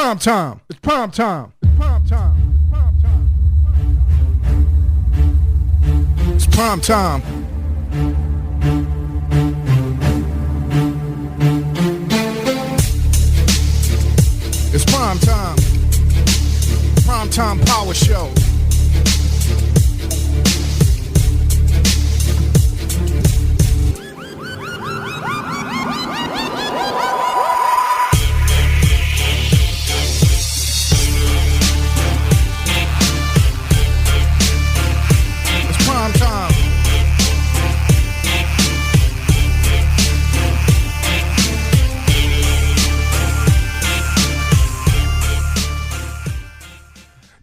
prime time. It's prime time. It's prime time. It's prime time. It's prime time. Primetime Power Show.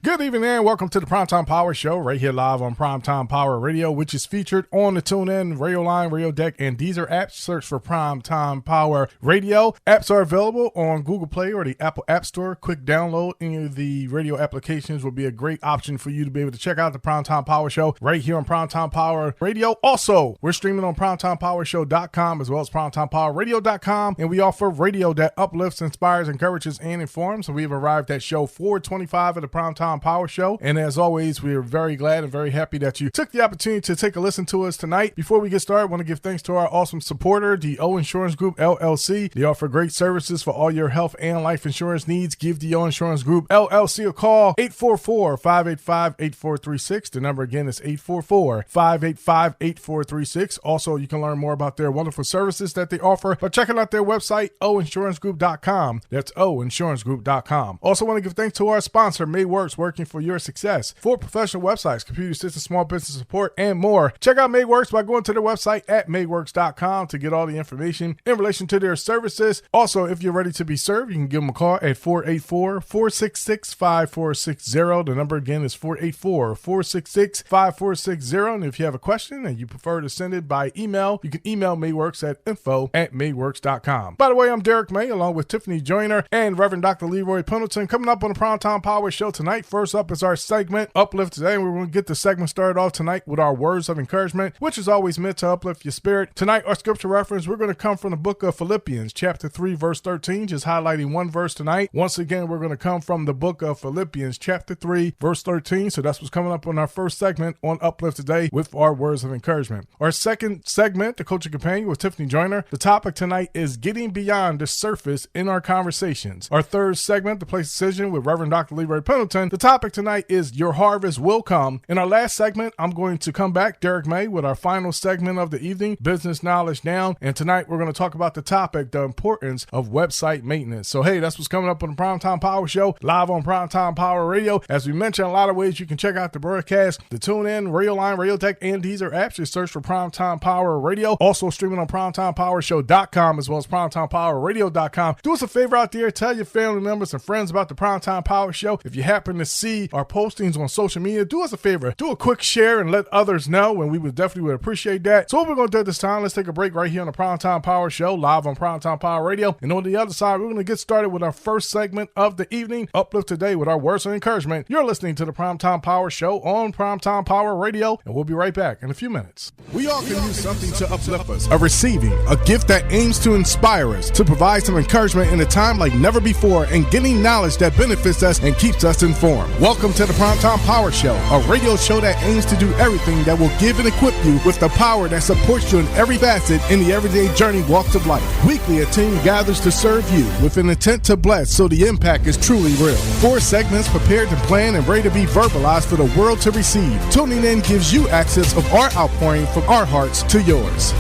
Good evening and welcome to the Primetime Power Show right here live on Primetime Power Radio, which is featured on the Tunein, Radioline, Radiodeck, and Deezer apps. Search for Primetime Power Radio. Apps are available on Google Play or the Apple App Store. Quick download. Any of the radio applications will be a great option for you to be able to check out the Primetime Power Show right here on Primetime Power Radio. Also, we're streaming on PrimetimePowerShow.com as well as PrimetimePowerRadio.com, and we offer radio that uplifts, inspires, encourages, and informs. So we have arrived at show 425 of the Primetime Power Show, and as always, we are very glad and very happy that you took the opportunity to take a listen to us tonight. Before we get started, I want to give thanks to our awesome supporter, the O Insurance Group LLC. They offer great services for all your health and life insurance needs. Give the O Insurance Group LLC a call, 844-585-8436. The number again is 844-585-8436. Also, you can learn more about their wonderful services that they offer by checking out their website, oinsurancegroup.com. That's oinsurancegroup.com. Also want to give thanks to our sponsor, MadeWorks, working for your success. For professional websites, computer assistance, small business support, and more. Check out MadeWorks by going to their website at madeworks.com to get all the information in relation to their services. Also, if you're ready to be served, you can give them a call at 484-466-5460. The number again is 484-466-5460. And if you have a question and you prefer to send it by email, you can email MadeWorks at info@madeworks.com. By the way, I'm Derrick May along with Tiffany Joyner and Reverend Dr. Leroy Pendleton coming up on the Primetime Power Show tonight. First up is our segment, Uplift Today, and we're going to get the segment started off tonight with our words of encouragement, which is always meant to uplift your spirit. Tonight, our scripture reference, we're going to come from the book of Philippians, chapter 3, verse 13, just highlighting one verse tonight. Once again, we're going to come from the book of Philippians, chapter 3, verse 13, so that's what's coming up on our first segment on Uplift Today with our words of encouragement. Our second segment, the Coaching Companion with Tiffany Joyner, the topic tonight is getting beyond the surface in our conversations. Our third segment, the Place Decision with Reverend Dr. Leroy Pendleton, the topic tonight is Your Harvest Will Come. In our last segment, I'm going to come back, Derrick May, with our final segment of the evening, Business Knowledge Now. And tonight, we're going to talk about the topic, the importance of website maintenance. So, hey, that's what's coming up on the Primetime Power Show, live on Primetime Power Radio. As we mentioned, a lot of ways you can check out the broadcast, the TuneIn, Radioline, Radiodeck, and Deezer apps. Just search for Primetime Power Radio. Also streaming on PrimetimePowerShow.com as well as PrimetimePowerRadio.com. Do us a favor out there, tell your family members and friends about the Primetime Power Show. If you happen to see our postings on social media, do us a favor, do a quick share and let others know, and we would definitely appreciate that. So what we're going to do at this time, let's take a break right here on the Primetime Power Show, live on Primetime Power Radio. And on the other side, we're going to get started with our first segment of the evening, Uplift Today with our words of encouragement. You're listening to the Primetime Power Show on Primetime Power Radio, and we'll be right back in a few minutes. We all can use something to uplift us, a receiving, a gift that aims to inspire us, to provide some encouragement in a time like never before, and getting knowledge that benefits us and keeps us informed. Welcome to the Primetime Power Show, a radio show that aims to do everything that will give and equip you with the power that supports you in every facet in the everyday journey walks of life. Weekly, a team gathers to serve you with an intent to bless so the impact is truly real. 4 segments prepared to plan and ready to be verbalized for the world to receive. Tuning in gives you access of our outpouring from our hearts to yours.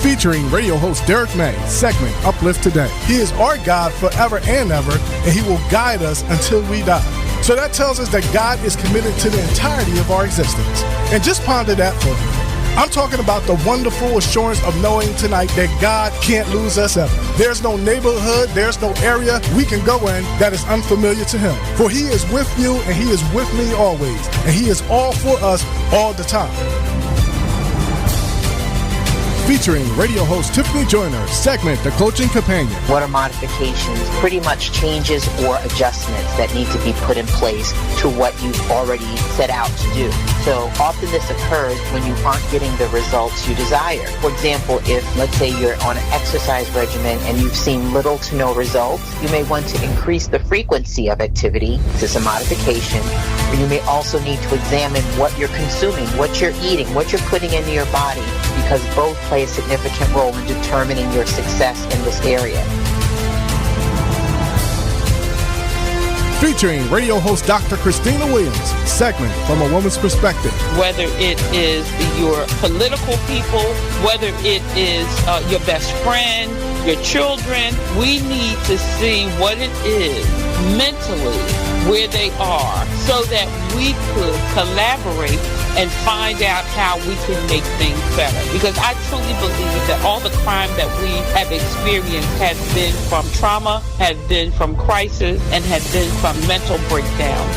Featuring radio host Derrick May, segment Uplift Today. He is our God forever and ever, and he will guide us until we die. So that tells us that God is committed to the entirety of our existence. And just ponder that for a minute. I'm talking about the wonderful assurance of knowing tonight that God can't lose us ever. There's no neighborhood, there's no area we can go in that is unfamiliar to him. For he is with you and he is with me always. And he is all for us all the time. Featuring radio host Tiffany Joyner, segment The Coaching Companion. What are modifications? Pretty much changes or adjustments that need to be put in place to what you've already set out to do. So often this occurs when you aren't getting the results you desire. For example, if let's say you're on an exercise regimen and you've seen little to no results, you may want to increase the frequency of activity. This is a modification. Or you may also need to examine what you're consuming, what you're eating, what you're putting into your body, because both play a significant role in determining your success in this area. Featuring radio host Dr. Christina Williams, segment From a Woman's Perspective. Whether it is your political people, whether it is your best friend, your children, we need to see what it is mentally where they are so that we could collaborate and find out how we can make things better. Because I truly believe that all the crime that we have experienced has been from trauma, has been from crisis, and has been from mental breakdowns.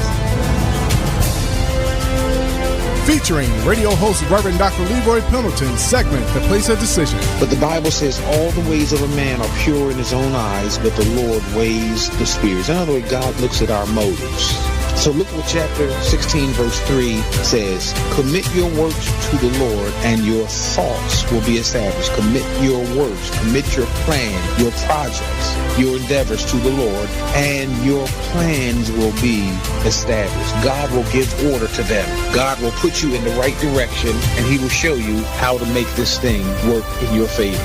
Featuring radio host Reverend Dr. Leroy Pendleton, segment The Place of Decision. But the Bible says all the ways of a man are pure in his own eyes, but the Lord weighs the spirits. In other words, God looks at our motives. So look what chapter 16 verse 3 says. Commit your works to the Lord and your thoughts will be established. Commit your works, commit your plan, your projects, your endeavors to the Lord, and your plans will be established. God will give order to them. God will put you in the right direction, and he will show you how to make this thing work in your favor.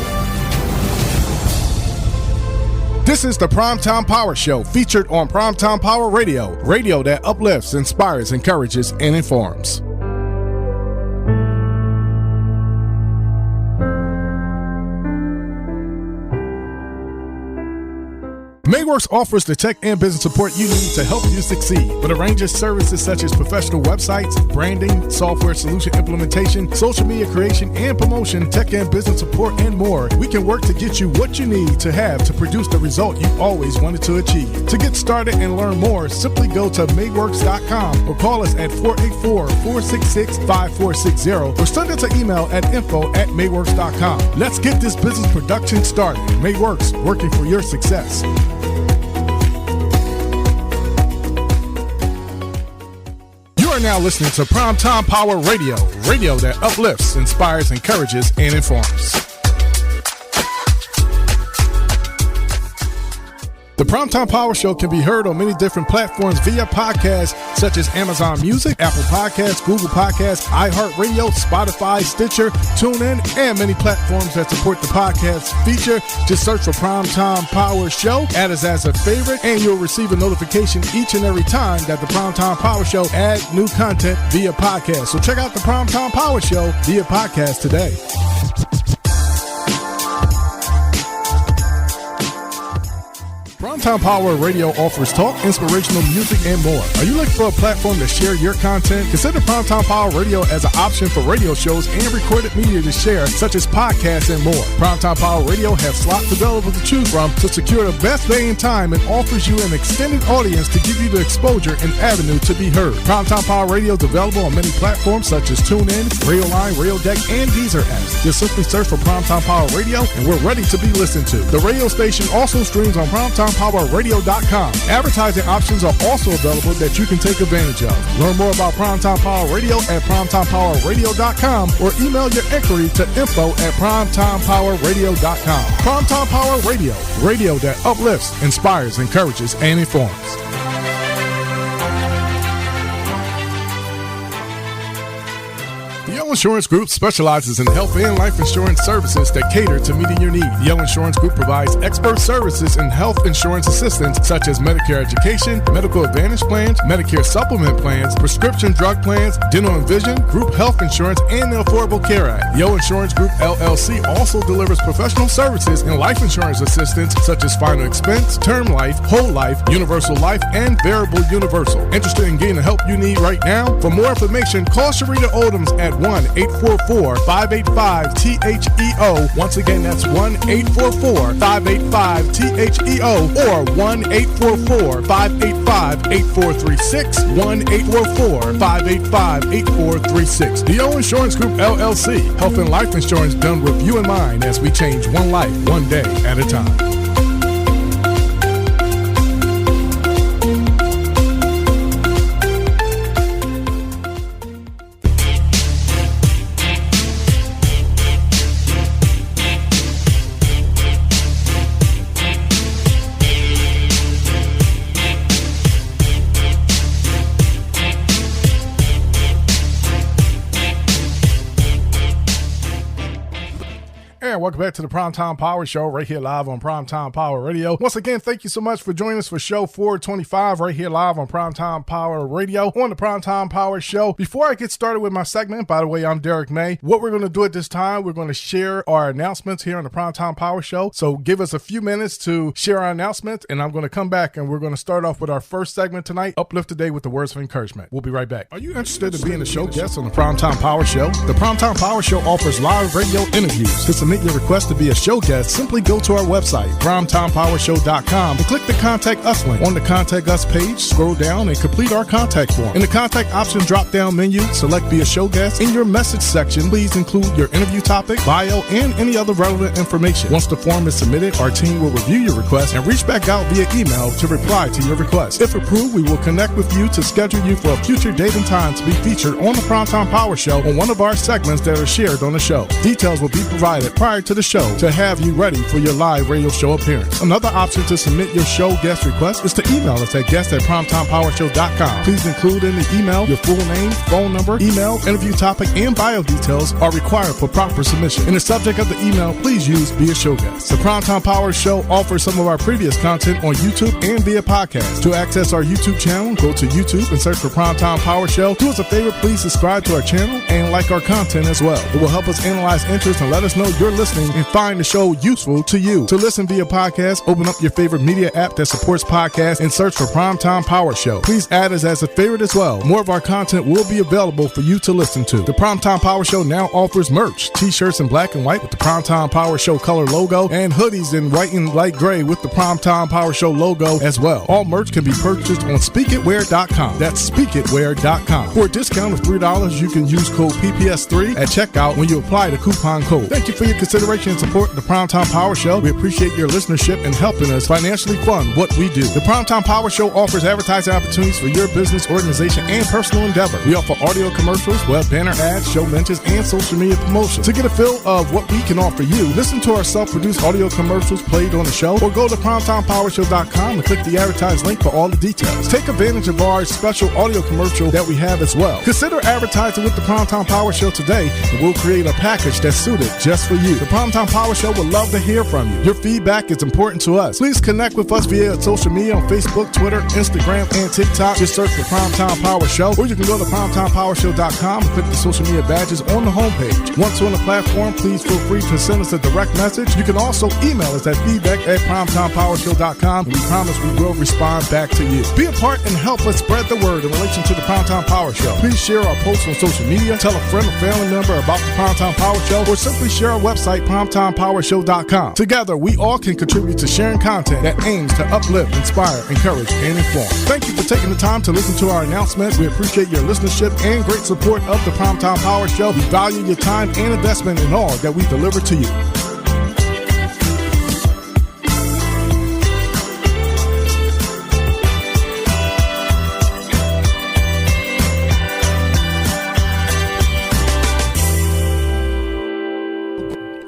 This is the Primetime Power Show, featured on Primetime Power Radio, radio that uplifts, inspires, encourages, and informs. Mayworks offers the tech and business support you need to help you succeed. With a range of services such as professional websites, branding, software solution implementation, social media creation and promotion, tech and business support, and more, we can work to get you what you need to have to produce the result you always wanted to achieve. To get started and learn more, simply go to mayworks.com or call us at 484-466-5460 or send us an email at info@mayworks.com. Let's get this business production started. Mayworks, working for your success. You are now listening to Primetime Power Radio, radio that uplifts, inspires, encourages, and informs. The Primetime Power Show can be heard on many different platforms via podcasts such as Amazon Music, Apple Podcasts, Google Podcasts, iHeartRadio, Spotify, Stitcher, Tunein, and many platforms that support the podcast feature. Just search for Primetime Power Show, add us as a favorite, and you'll receive a notification each and every time that the Primetime Power Show adds new content via podcast. So check out the Primetime Power Show via podcast today. Primetime Power Radio offers talk, inspirational music, and more. Are you looking for a platform to share your content? Consider Primetime Power Radio as an option for radio shows and recorded media to share, such as podcasts and more. Primetime Power Radio has slots available to choose from to secure the best day and time and offers you an extended audience to give you the exposure and avenue to be heard. Primetime Power Radio is available on many platforms such as Tunein, Radioline, Radiodeck, and Deezer apps. Just simply search for Primetime Power Radio and we're ready to be listened to. The radio station also streams on PrimetimePowerRadio.com. Advertising options are also available that you can take advantage of. Learn more about Primetime Power Radio at PrimetimePowerRadio.com or email your inquiry to info@PrimetimePowerRadio.com. Primetime Power Radio, radio that uplifts, inspires, encourages, and informs. Yellow Insurance Group specializes in health and life insurance services that cater to meeting your needs. Yellow Insurance Group provides expert services in health insurance assistance such as Medicare education, medical advantage plans, Medicare supplement plans, prescription drug plans, dental and vision, group health insurance, and the Affordable Care Act. Yellow Insurance Group LLC also delivers professional services in life insurance assistance such as final expense, term life, whole life, universal life, and variable universal. Interested in getting the help you need right now? For more information, call Sharita Odoms at 1 1-844-585-THEO. Once again, that's 1-844-585-THEO or 1-844-585-8436, 1-844-585-8436. DO Insurance Group, LLC. Health and life insurance done with you in mind as we change one life, one day at a time. Welcome back to the Primetime Power Show right here live on Primetime Power Radio. Once again, thank you so much for joining us for show 425 right here live on Primetime Power Radio on the Primetime Power Show. Before I get started with my segment, by the way, I'm Derrick May. What we're going to do at this time, we're going to share our announcements here on the Primetime Power Show. So give us a few minutes to share our announcements, and I'm going to come back and we're going to start off with our first segment tonight, Uplift Today with the Words of Encouragement. We'll be right back. Are you interested in being a show guest on the Primetime Power Show? The Primetime Power Show offers live radio interviews. To submit your request to be a show guest, simply go to our website, primetimepowershow.com, and click the Contact Us link. On the Contact Us page, scroll down and complete our contact form. In the Contact Option drop-down menu, select Be a Show Guest. In your message section, please include your interview topic, bio, and any other relevant information. Once the form is submitted, our team will review your request and reach back out via email to reply to your request. If approved, we will connect with you to schedule you for a future date and time to be featured on the Primetime Power Show on one of our segments that are shared on the show. Details will be provided prior to the show to have you ready for your live radio show appearance. Another option to submit your show guest request is to email us at guest@primetimepowershow.com. Please include in the email your full name, phone number, email, interview topic, and bio details are required for proper submission. In the subject of the email, please use Be a Show Guest. The Primetime Power Show offers some of our previous content on YouTube and via podcast. To access our YouTube channel, go to YouTube and search for Primetime Power Show. Do us a favor, please subscribe to our channel and like our content as well. It will help us analyze interest and let us know you're listening and find the show useful to you. To listen via podcast, open up your favorite media app that supports podcasts and search for Primetime Power Show. Please add us as a favorite as well. More of our content will be available for you to listen to. The Primetime Power Show now offers merch, t-shirts in black and white with the Primetime Power Show color logo, and hoodies in white and light gray with the Primetime Power Show logo as well. All merch can be purchased on speakitwear.com. That's speakitwear.com. For a discount of $3, you can use code PPS3 at checkout when you apply the coupon code. Thank you for your consideration and support of the Primetime Power Show. We appreciate your listenership and helping us financially fund what we do. The Primetime Power Show offers advertising opportunities for your business, organization, and personal endeavor. We offer audio commercials, web banner ads, show mentions, and social media promotions. To get a feel of what we can offer you, listen to our self-produced audio commercials played on the show, or go to primetimepowershow.com and click the advertise link for all the details. Take advantage of our special audio commercial that we have as well. Consider advertising with the Primetime Power Show today, and we'll create a package that's suited just for you. The Primetime Power Show would love to hear from you. Your feedback is important to us. Please connect with us via social media on Facebook, Twitter, Instagram, and TikTok. Just search for Primetime Power Show, or you can go to primetimepowershow.com and click the social media badges on the homepage. Once on the platform, please feel free to send us a direct message. You can also email us at feedback@primetimepowershow.com, and we promise we will respond back to you. Be a part and help us spread the word in relation to the Primetime Power Show. Please share our posts on social media, tell a friend or family member about the Primetime Power Show, or simply share our website, primetimepowershow.com. Together, we all can contribute to sharing content that aims to uplift, inspire, encourage, and inform. Thank you for taking the time to listen to our announcements. We appreciate your listenership and great support of the Primetime Power Show. We value your time and investment in all that we deliver to you.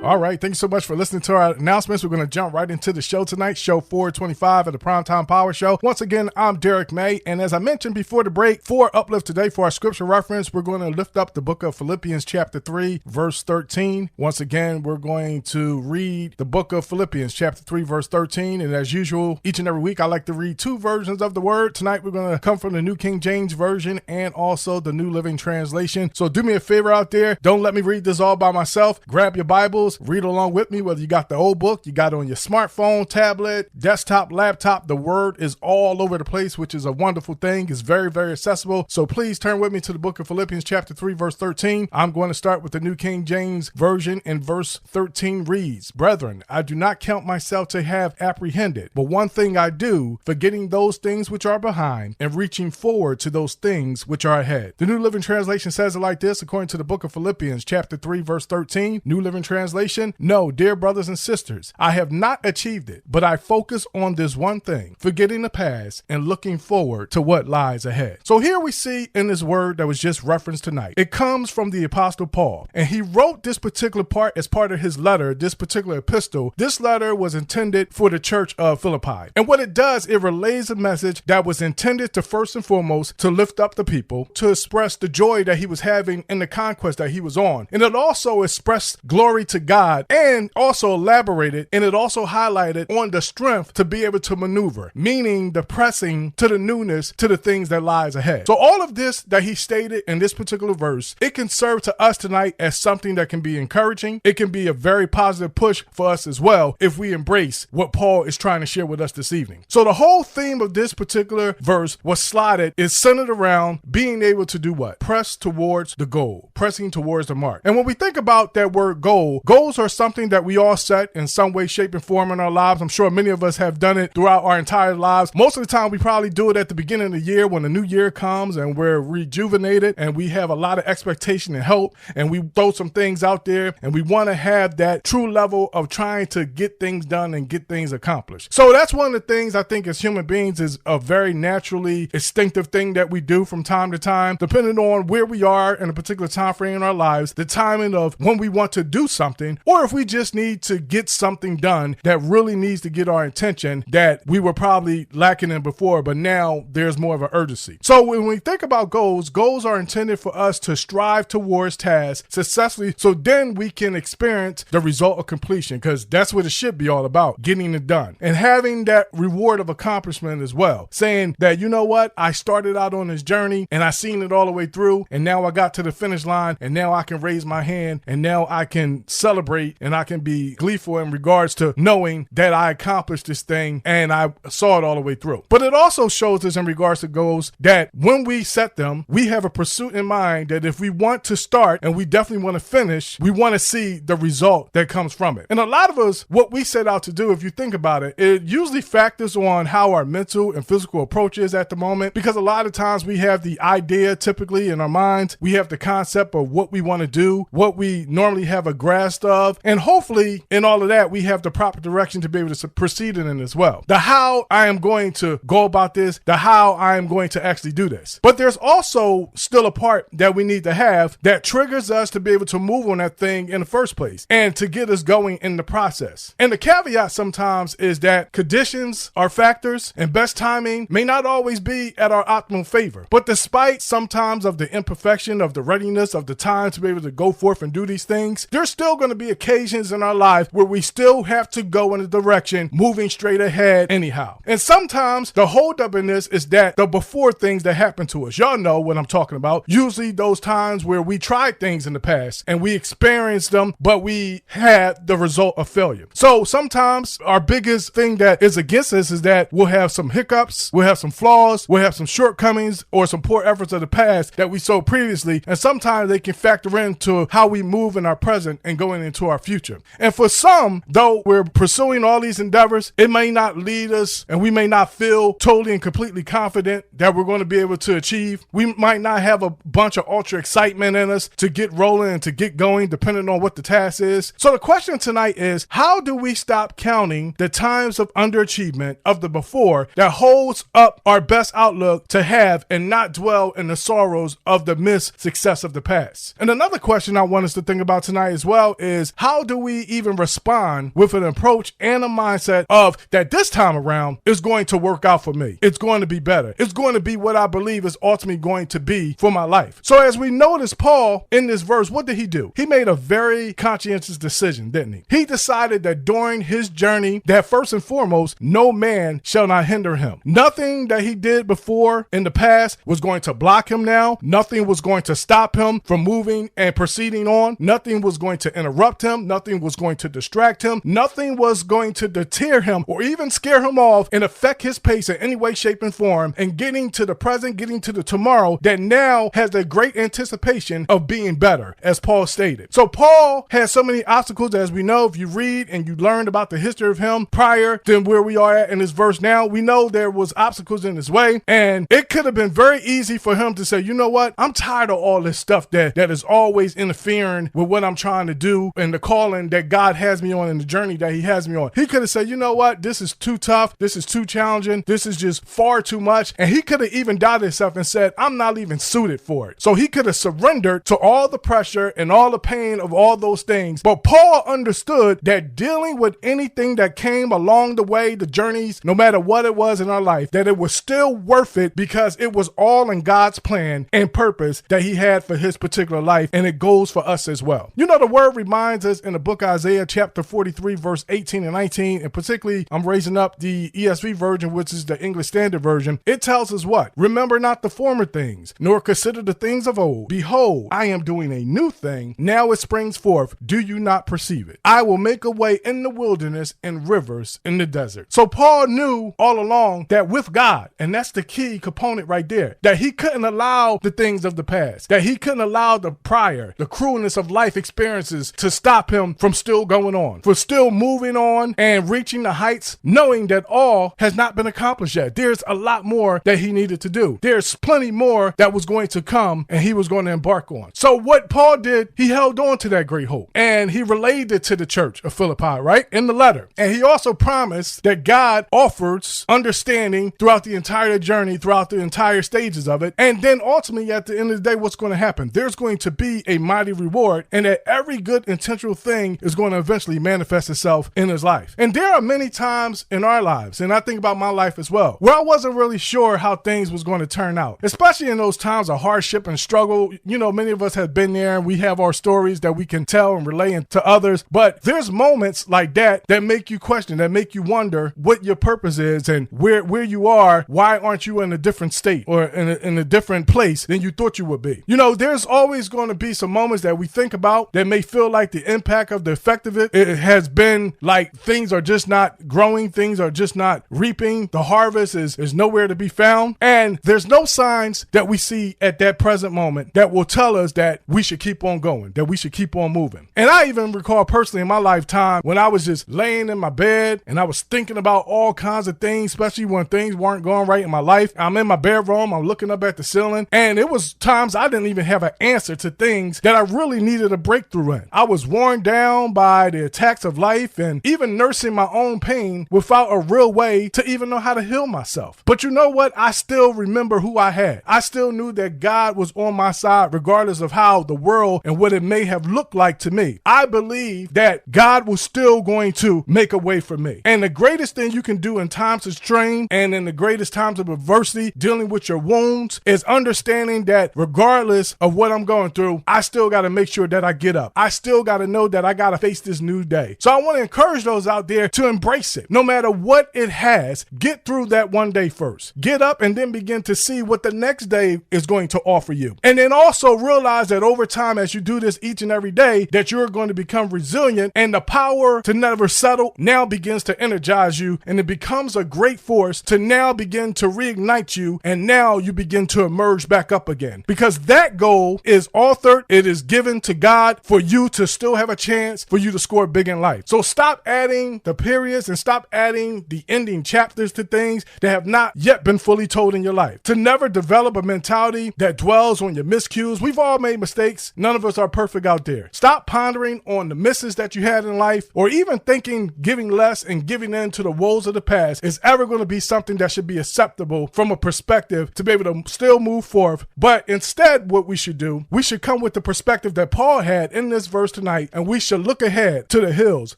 All right. Thank you so much for listening to our announcements. We're going to jump right into the show tonight, show 425 of the Primetime Power Show. Once again, I'm Derrick May. And as I mentioned before the break, for Uplift Today, for our scripture reference, we're going to lift up the book of Philippians chapter 3, verse 13. Once again, we're going to read the book of Philippians chapter 3, verse 13. And as usual, each and every week, I like to read two versions of the word. Tonight, we're going to come from the New King James Version and also the New Living Translation. So do me a favor out there. Don't let me read this all by myself. Grab your Bibles, read along with me, whether you got the old book, you got it on your smartphone, tablet, desktop, laptop. The word is all over the place, which is a wonderful thing. It's very, very accessible. So please turn with me to the book of Philippians chapter 3, verse 13. I'm going to start with the New King James Version, and verse 13 reads, Brethren, I do not count myself to have apprehended, but one thing I do, forgetting those things which are behind and reaching forward to those things which are ahead. The New Living Translation says it like this, according to the book of Philippians chapter 3, verse 13. New Living Translation, no, dear brothers and sisters, I have not achieved it, but I focus on this one thing, forgetting the past and looking forward to what lies ahead. So here we see in this word that was just referenced tonight, it comes from the Apostle Paul, and he wrote this particular part as part of his letter, this particular epistle. This letter was intended for the church of Philippi. And what it does, it relays a message that was intended to first and foremost to lift up the people, to express the joy that he was having in the conquest that he was on. And it also expressed glory to God, and also elaborated, and it also highlighted on the strength to be able to maneuver, meaning the pressing to the newness, to the things that lies ahead. So all of this that he stated in this particular verse, it can serve to us tonight as something that can be encouraging. It can be a very positive push for us as well if we embrace what Paul is trying to share with us this evening. So the whole theme of this particular verse was slotted, is centered around being able to do what? Press towards the goal, pressing towards the mark. And when we think about that word goal, goals are something that we all set in some way, shape, and form in our lives. I'm sure many of us have done it throughout our entire lives. Most of the time, we probably do it at the beginning of the year when the new year comes and we're rejuvenated and we have a lot of expectation and hope, and we throw some things out there and we want to have that true level of trying to get things done and get things accomplished. So that's one of the things I think as human beings is a very naturally instinctive thing that we do from time to time, depending on where we are in a particular time frame in our lives, the timing of when we want to do something, or if we just need to get something done that really needs to get our attention that we were probably lacking in before, but now there's more of an urgency. So when we think about goals, goals are intended for us to strive towards tasks successfully, so then we can experience the result of completion, because that's what it should be all about, getting it done and having that reward of accomplishment as well, saying that, you know what, I started out on this journey and I seen it all the way through, and now I got to the finish line, and now I can raise my hand, and now I can celebrate, and I can be gleeful in regards to knowing that I accomplished this thing and I saw it all the way through. But it also shows us in regards to goals that when we set them, we have a pursuit in mind that if we want to start and we definitely want to finish, we want to see the result that comes from it. And a lot of us, what we set out to do, if you think about it, it usually factors on how our mental and physical approach is at the moment, because a lot of times we have the idea typically in our minds, we have the concept of what we want to do, what we normally have a grasp of, and hopefully in all of that, we have the proper direction to be able to proceed in it as well. The how I am going to go about this, the how I am going to actually do this. But there's also still a part that we need to have that triggers us to be able to move on that thing in the first place and to get us going in the process. And the caveat sometimes is that conditions are factors and best timing may not always be at our optimal favor. But despite sometimes of the imperfection of the readiness of the time to be able to go forth and do these things, there's still going to be occasions in our life where we still have to go in a direction moving straight ahead anyhow. And sometimes the holdup in this is that the before things that happen to us. Y'all know what I'm talking about. Usually those times where we tried things in the past and we experienced them, but we had the result of failure. So sometimes our biggest thing that is against us is that we'll have some hiccups, we'll have some flaws, we'll have some shortcomings or some poor efforts of the past that we saw previously. And sometimes they can factor into how we move in our present and going into our future. And for some, though we're pursuing all these endeavors, it may not lead us and we may not feel totally and completely confident that we're going to be able to achieve. We might not have a bunch of ultra excitement in us to get rolling and to get going, depending on what the task is. So the question tonight is, how do we stop counting the times of underachievement of the before that holds up our best outlook to have and not dwell in the sorrows of the missed success of the past? And another question I want us to think about tonight as well is, how do we even respond with an approach and a mindset of that this time around is going to work out for me? It's going to be better. It's going to be what I believe is ultimately going to be for my life. So as we notice, Paul in this verse, what did he do? He made a very conscientious decision, didn't he? He decided that during his journey, that first and foremost, no man shall not hinder him. Nothing that he did before in the past was going to block him now. Nothing was going to stop him from moving and proceeding on. Nothing was going to interrupt disrupt him. Nothing was going to distract him. Nothing was going to deter him or even scare him off and affect his pace in any way, shape, and form, and getting to the present, getting to the tomorrow that now has a great anticipation of being better, as Paul stated. So Paul had so many obstacles, as we know. If you read and you learned about the history of him prior than where we are at in this verse now, we know there was obstacles in his way, and it could have been very easy for him to say, you know what, I'm tired of all this stuff that is always interfering with what I'm trying to do and the calling that God has me on and the journey that he has me on. He could have said, you know what, this is too tough, this is too challenging, this is just far too much, and he could have even doubted himself and said, I'm not even suited for it. So he could have surrendered to all the pressure and all the pain of all those things. But Paul understood that dealing with anything that came along the way, the journeys, no matter what it was in our life, that it was still worth it because it was all in God's plan and purpose that he had for his particular life, and it goes for us as well. You know, the word reminds us in the book of Isaiah chapter 43 verse 18 and 19, and particularly I'm raising up the ESV version, which is the English Standard Version. It tells us what? Remember not the former things, nor consider the things of old. Behold, I am doing a new thing. Now it springs forth. Do you not perceive it? I will make a way in the wilderness and rivers in the desert. So Paul knew all along that with God, and that's the key component right there, that he couldn't allow the things of the past, that he couldn't allow the prior, the cruelness of life experiences to stop him from still going on, for still moving on and reaching the heights, knowing that all has not been accomplished yet. There's a lot more that he needed to do. There's plenty more that was going to come and he was going to embark on. So what Paul did, he held on to that great hope and he relayed it to the church of Philippi, right? In the letter. And he also promised that God offers understanding throughout the entire journey, throughout the entire stages of it. And then ultimately at the end of the day, what's going to happen? There's going to be a mighty reward, and that every good intentional thing is going to eventually manifest itself in his life. And there are many times in our lives, and I think about my life as well, where I wasn't really sure how things was going to turn out, especially in those times of hardship and struggle. You know, many of us have been there and we have our stories that we can tell and relay to others, but there's moments like that that make you question, that make you wonder what your purpose is and where you are. Why aren't you in a different state or in a different place than you thought you would be? You know, there's always going to be some moments that we think about that may feel like the impact of the effect of it has been like things are just not growing, things are just not reaping, the harvest is nowhere to be found, and there's no signs that we see at that present moment that will tell us that we should keep on going, that we should keep on moving. And I even recall personally in my lifetime when I was just laying in my bed and I was thinking about all kinds of things, especially when things weren't going right in my life. I'm in my bedroom, I'm looking up at the ceiling, and it was times I didn't even have an answer to things that I really needed a breakthrough in. I was worn down by the attacks of life and even nursing my own pain without a real way to even know how to heal myself. But you know what? I still remember who I had. I still knew that God was on my side regardless of how the world and what it may have looked like to me. I believe that God was still going to make a way for me. And the greatest thing you can do in times of strain and in the greatest times of adversity, dealing with your wounds, is understanding that regardless of what I'm going through, I still got to make sure that I get up. I still got to know that I got to face this new day. So I want to encourage those out there to embrace it. No matter what it has, get through that one day first. Get up and then begin to see what the next day is going to offer you. And then also realize that over time, as you do this each and every day, that you're going to become resilient, and the power to never settle now begins to energize you, and it becomes a great force to now begin to reignite you, and now you begin to emerge back up again. Because that goal is authored, it is given to God for you to still have a chance for you to score big in life. So stop adding the periods and stop adding the ending chapters to things that have not yet been fully told in your life. To never develop a mentality that dwells on your miscues. We've all made mistakes. None of us are perfect out there. Stop pondering on the misses that you had in life, or even thinking giving less and giving in to the woes of the past is ever going to be something that should be acceptable from a perspective to be able to still move forth. But instead, what we should do, we should come with the perspective that Paul had in this verse tonight, and we should look ahead to the hills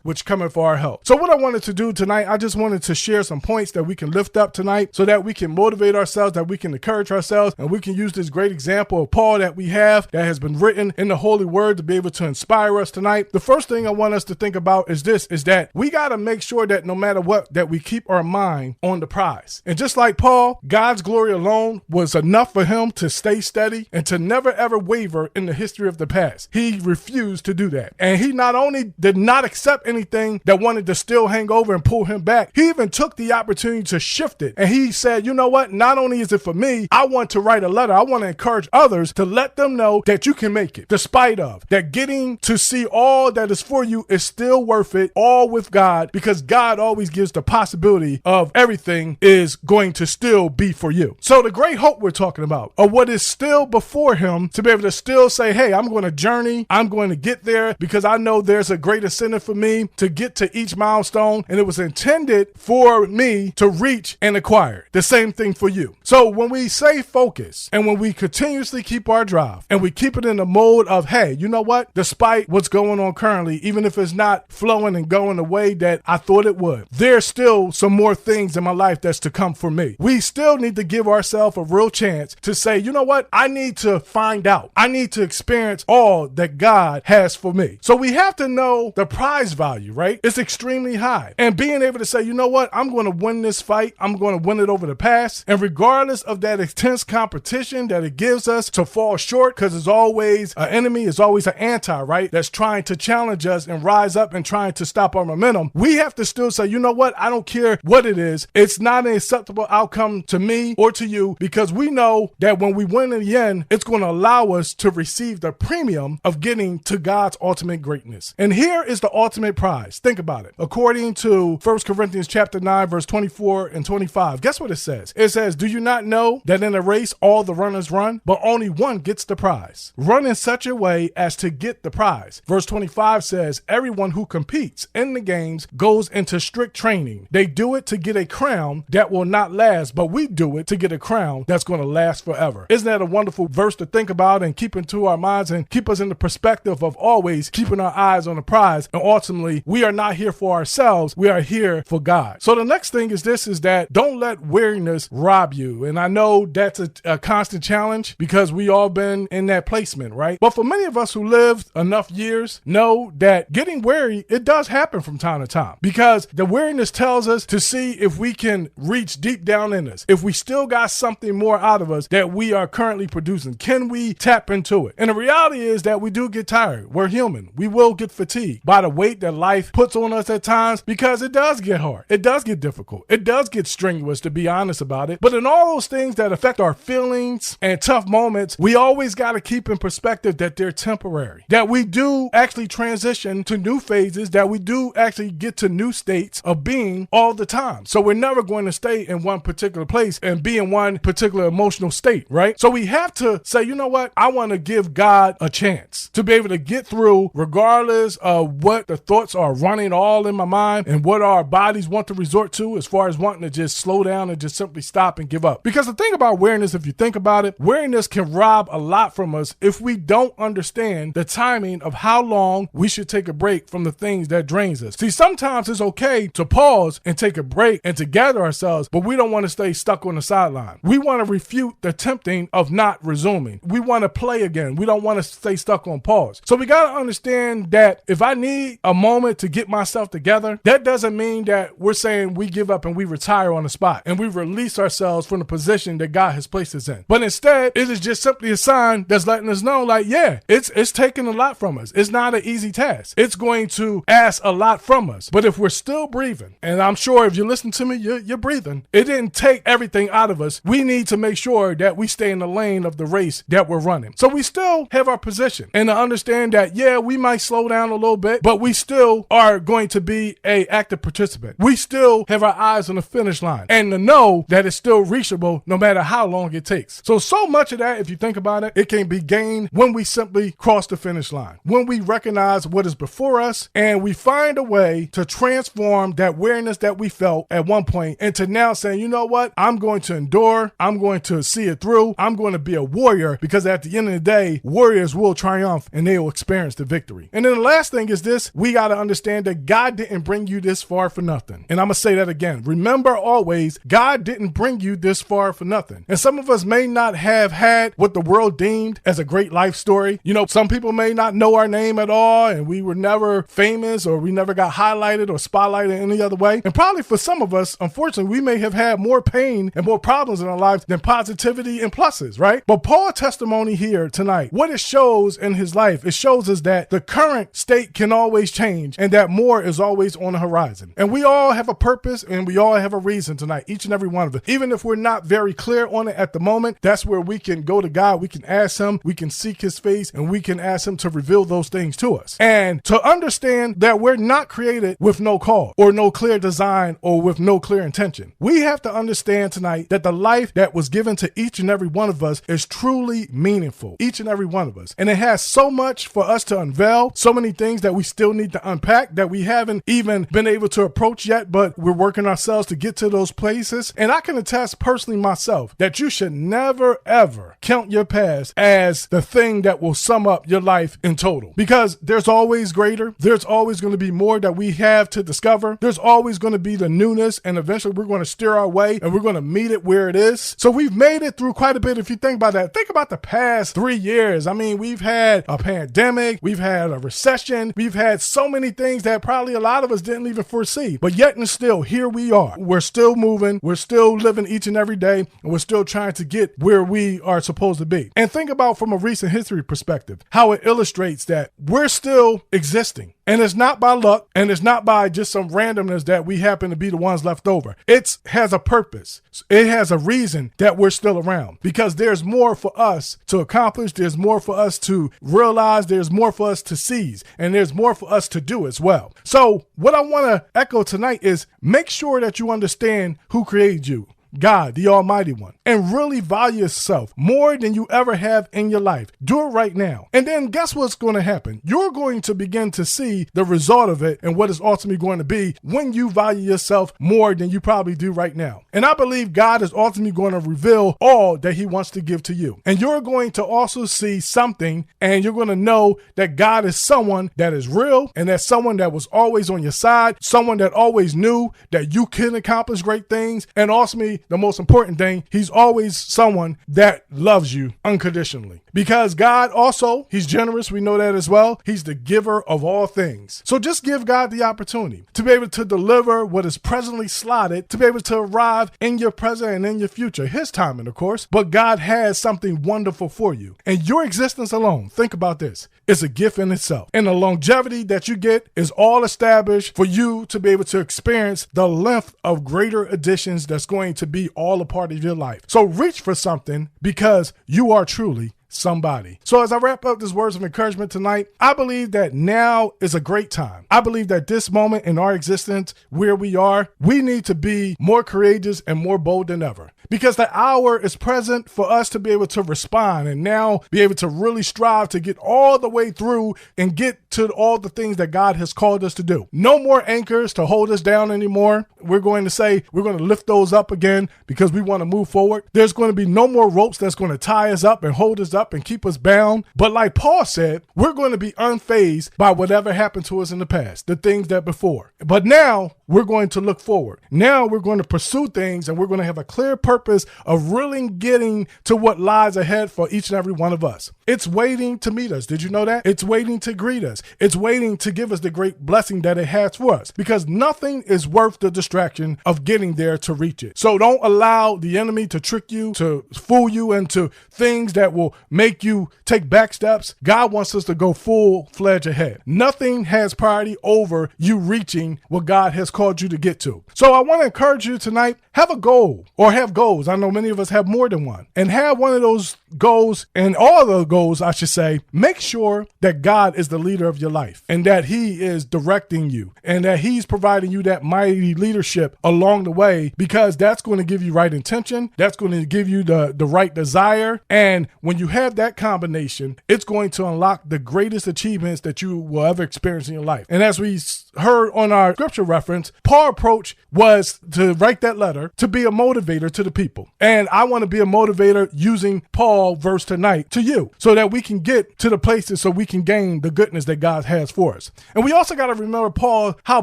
which cometh for our help. So what I wanted to do tonight, I just wanted to share some points that we can lift up tonight so that we can motivate ourselves, that we can encourage ourselves, and we can use this great example of Paul that we have that has been written in the Holy Word to be able to inspire us tonight. The first thing I want us to think about is this, is that we got to make sure that no matter what, that we keep our mind on the prize. And just like Paul, God's glory alone was enough for him to stay steady and to never ever waver in the history of the past. He refused to do that. that. And he not only did not accept anything that wanted to still hang over and pull him back, he even took the opportunity to shift it. And he said, you know what? Not only is it for me, I want to write a letter. I want to encourage others to let them know that you can make it, despite of that. Getting to see all that is for you is still worth it, all with God, because God always gives the possibility of everything is going to still be for you. So the great hope we're talking about, or what is still before him, to be able to still say, hey, I'm going to journey, I'm going to get there, because I know there's a great incentive for me to get to each milestone, and it was intended for me to reach and acquire. The same thing for you. So when we say focus, and when we continuously keep our drive, and we keep it in the mode of, hey, you know what? Despite what's going on currently, even if it's not flowing and going the way that I thought it would, there's still some more things in my life that's to come for me. We still need to give ourselves a real chance to say, you know what? I need to find out. I need to experience all that God has for me. So we have to know the prize value, right? It's extremely high. And being able to say, you know what? I'm going to win this fight. I'm going to win it over the past. And regardless of that intense competition that it gives us to fall short, because it's always an enemy, it's always an anti, right? That's trying to challenge us and rise up and trying to stop our momentum. We have to still say, you know what? I don't care what it is. It's not an acceptable outcome to me or to you, because we know that when we win in the end, it's going to allow us to receive the premium of getting to God's ultimate greatness. And here is the ultimate prize. Think about it. According to 1 Corinthians chapter 9, verse 24 and 25, guess what it says? It says, do you not know that in a race all the runners run, but only one gets the prize? Run in such a way as to get the prize. Verse 25 says, everyone who competes in the games goes into strict training. They do it to get a crown that will not last, but we do it to get a crown that's going to last forever. Isn't that a wonderful verse to think about and keep into our minds and keep us in the perspective of always keeping our eyes on the prize? And ultimately, we are not here for ourselves. We are here for God. So the next thing is this, is that don't let weariness rob you. And I know that's a constant challenge, because we all been in that placement, right? But for many of us who lived enough years know that getting weary, it does happen from time to time, because the weariness tells us to see if we can reach deep down in us, if we still got something more out of us that we are currently producing. Can we tap into it? And the reality is that we do get tired. We're human. We will get fatigued by the weight that life puts on us at times, because it does get hard. It does get difficult. It does get strenuous, to be honest about it. But in all those things that affect our feelings and tough moments, we always got to keep in perspective that they're temporary, that we do actually transition to new phases, that we do actually get to new states of being all the time. So we're never going to stay in one particular place and be in one particular emotional state, right? So we have to say, you know what? I want to give God a chance to be able to get through, regardless of what the thoughts are running all in my mind and what our bodies want to resort to, as far as wanting to just slow down and just simply stop and give up. Because the thing about weariness, if you think about it, weariness can rob a lot from us if we don't understand the timing of how long we should take a break from the things that drains us. See, sometimes it's okay to pause and take a break and to gather ourselves, but we don't want to stay stuck on the sideline. We want to refute the tempting of not resuming. We want to play again. We don't want to stay stuck on pause. So we got to understand that if I need a moment to get myself together, that doesn't mean that we're saying we give up and we retire on the spot and we release ourselves from the position that God has placed us in. But instead, it is just simply a sign that's letting us know, like, yeah, it's taking a lot from us. It's not an easy task. It's going to ask a lot from us. But if we're still breathing, and I'm sure if you listen to me, you're breathing, it didn't take everything out of us. We need to make sure that we stay in the lane of the race that we're running. So we still have our position, and to understand that, yeah, we might slow down a little bit, but we still are going to be an active participant. We still have our eyes on the finish line, and to know that it's still reachable no matter how long it takes. So much of that, if you think about it, it can be gained when we simply cross the finish line, when we recognize what is before us, and we find a way to transform that weariness that we felt at one point into now saying, you know what, I'm going to endure, I'm going to see it through, I'm going to be a warrior, because at the end of the day, warriors will triumph and they will experience the victory. And then the last thing is this, we got to understand that God didn't bring you this far for nothing. And I'm going to say that again. Remember always, God didn't bring you this far for nothing. And some of us may not have had what the world deemed as a great life story. You know, some people may not know our name at all, and we were never famous, or we never got highlighted or spotlighted in any other way. And probably for some of us, unfortunately, we may have had more pain and more problems in our lives than positivity and pluses, right? But Paul's testimony here tonight, what it shows in his life, it shows us realizes that the current state can always change and that more is always on the horizon. And we all have a purpose and we all have a reason tonight, each and every one of us. Even if we're not very clear on it at the moment, that's where we can go to God, we can ask him, we can seek his face, and we can ask him to reveal those things to us. And to understand that we're not created with no call or no clear design or with no clear intention. We have to understand tonight that the life that was given to each and every one of us is truly meaningful, each and every one of us. And it has so much for us to unveil, so many things that we still need to unpack that we haven't even been able to approach yet, but we're working ourselves to get to those places. And I can attest personally myself that you should never, ever count your past as the thing that will sum up your life in total, because there's always greater. There's always going to be more that we have to discover. There's always going to be the newness, and eventually we're going to steer our way and we're going to meet it where it is. So we've made it through quite a bit. If you think about that, think about the past 3 years. I mean, we've had a pandemic, we've had a recession, we've had so many things that probably a lot of us didn't even foresee, but yet and still here we are. We're still moving, we're still living each and every day, and we're still trying to get where we are supposed to be. And think about from a recent history perspective, how it illustrates that we're still existing. And it's not by luck, and it's not by just some randomness that we happen to be the ones left over. It has a purpose. It has a reason that we're still around, because there's more for us to accomplish. There's more for us to realize. There's more for us to seize, and there's more for us to do as well. So what I want to echo tonight is make sure that you understand who created you. God, the Almighty One, and really value yourself more than you ever have in your life. Do it right now. And then guess what's going to happen? You're going to begin to see the result of it and what it's ultimately going to be when you value yourself more than you probably do right now. And I believe God is ultimately going to reveal all that he wants to give to you. And you're going to also see something, and you're going to know that God is someone that is real, and that's someone that was always on your side, someone that always knew that you can accomplish great things, and ultimately, the most important thing, he's always someone that loves you unconditionally. Because God also, he's generous. We know that as well. He's the giver of all things. So just give God the opportunity to be able to deliver what is presently slotted, to be able to arrive in your present and in your future. His timing, of course, but God has something wonderful for you. And your existence alone, think about this, is a gift in itself. And the longevity that you get is all established for you to be able to experience the length of greater additions that's going to be all a part of your life. So reach for something, because you are truly somebody. So as I wrap up these words of encouragement tonight, I believe that now is a great time. I believe that this moment in our existence, where we are, we need to be more courageous and more bold than ever, because the hour is present for us to be able to respond and now be able to really strive to get all the way through and get to all the things that God has called us to do. No more anchors to hold us down anymore. We're going to say we're going to lift those up again because we want to move forward. There's going to be no more ropes that's going to tie us up and hold us up and keep us bound. But like Paul said, we're going to be unfazed by whatever happened to us in the past, the things that before. But now we're going to look forward. Now we're going to pursue things, and we're going to have a clear purpose of really getting to what lies ahead for each and every one of us. It's waiting to meet us. Did you know that? It's waiting to greet us. It's waiting to give us the great blessing that it has for us, because nothing is worth the distraction of getting there to reach it. So don't allow the enemy to trick you, to fool you into things that will make you take back steps. God wants us to go full-fledged ahead. Nothing has priority over you reaching what God has called you to get to. So I want to encourage you tonight, have a goal, or have goals. I know many of us have more than one, and have one of those goals, and all the goals, I should say. Make sure that God is the leader of your life, and that he is directing you, and that he's providing you that mighty leadership along the way, because that's going to give you right intention. That's going to give you the right desire. And when you have that combination, it's going to unlock the greatest achievements that you will ever experience in your life. And as we heard on our scripture reference, Paul's approach was to write that letter to be a motivator to the people. And I want to be a motivator using Paul's verse tonight to you, so that we can get to the places so we can gain the goodness that God has for us. And we also got to remember Paul, how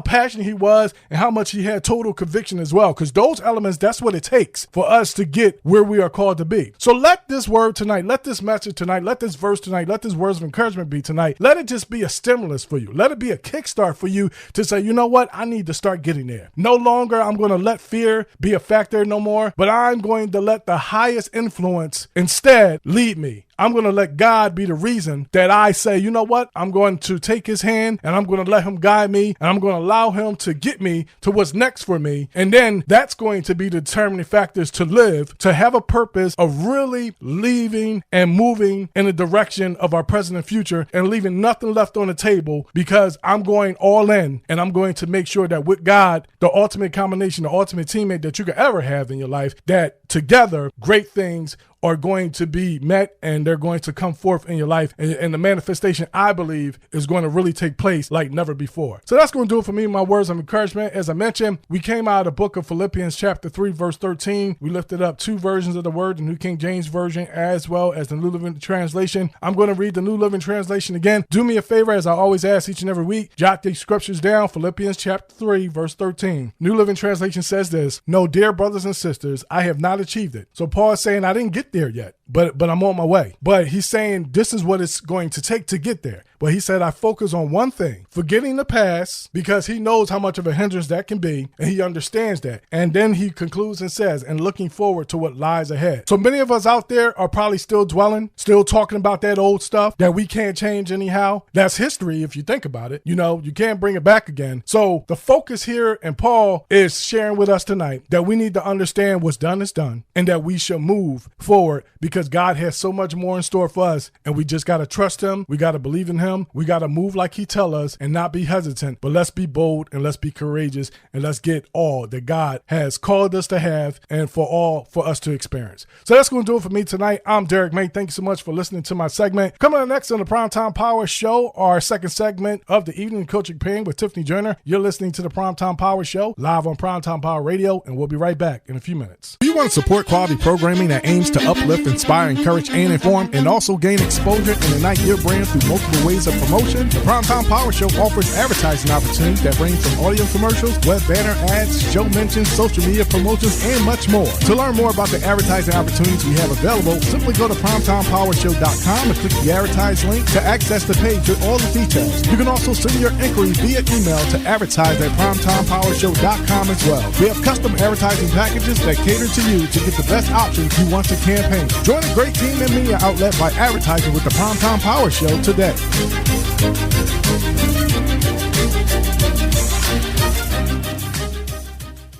passionate he was and how much he had total conviction as well, because those elements, that's what it takes for us to get where we are called to be. So let this word tonight, let this message tonight, let this verse tonight, let this words of encouragement be tonight. Let it just be a stimulus for you. Let it be a kickstart for you to say, you know what? I need to start getting there. No longer I'm going to let fear be a factor no more, but I'm going to let the highest influence instead lead me. I'm going to let God be the reason that I say, you know what? I'm going to take his hand and I'm going to let him guide me and I'm going to allow him to get me to what's next for me. And then that's going to be the determining factors to live, to have a purpose of really leaving and moving in the direction of our present and future and leaving nothing left on the table, because I'm going all in and I'm going to make sure that with God, the ultimate combination, the ultimate teammate that you could ever have in your life, that together great things are going to be met and they're going to come forth in your life. And the manifestation, I believe, is going to really take place like never before. So that's going to do it for me, my words of encouragement. As I mentioned, we came out of the book of Philippians chapter 3, verse 13. We lifted up two versions of the word, the New King James Version as well as the New Living Translation. I'm going to read the New Living Translation again. Do me a favor, as I always ask each and every week, jot these scriptures down. Philippians chapter 3, verse 13. New Living Translation says this: "No, dear brothers and sisters, I have not achieved it." So Paul is saying, I didn't get there yet, but I'm on my way. But he's saying this is what it's going to take to get there. But he said, I focus on one thing, forgetting the past, because he knows how much of a hindrance that can be, and he understands that. And then he concludes and says, and looking forward to what lies ahead. So many of us out there are probably still dwelling, still talking about that old stuff that we can't change anyhow. That's history if you think about it. You know, you can't bring it back again. So the focus here, and Paul is sharing with us tonight, that we need to understand what's done is done, and that we should move forward because God has so much more in store for us, and we just got to trust him. We got to believe in him. We got to move like he tell us and not be hesitant, but let's be bold and let's be courageous and let's get all that God has called us to have and for us to experience. So that's going to do it for me tonight. I'm Derrick May. Thank you so much for listening to my segment. Coming up next on the Primetime Power Show, our second segment of the evening, Coaching Pain with Tiffany Joyner. You're listening to the Primetime Power Show live on Primetime Power Radio, and we'll be right back in a few minutes. Do you want to support quality programming that aims to uplift, inspire, encourage, and inform, and also gain exposure and ignite your brand through multiple ways of promotion? The Primetime Power Show offers advertising opportunities that range from audio commercials, web banner ads, show mentions, social media promotions, and much more. To learn more about the advertising opportunities we have available, simply go to primetimepowershow.com and click the advertise link to access the page with all the details. You can also send your inquiry via email to advertise@primetimepowershow.com as well. We have custom advertising packages that cater to you to get the best options you want to campaign. Join a great team and media outlet by advertising with the Primetime Power Show today.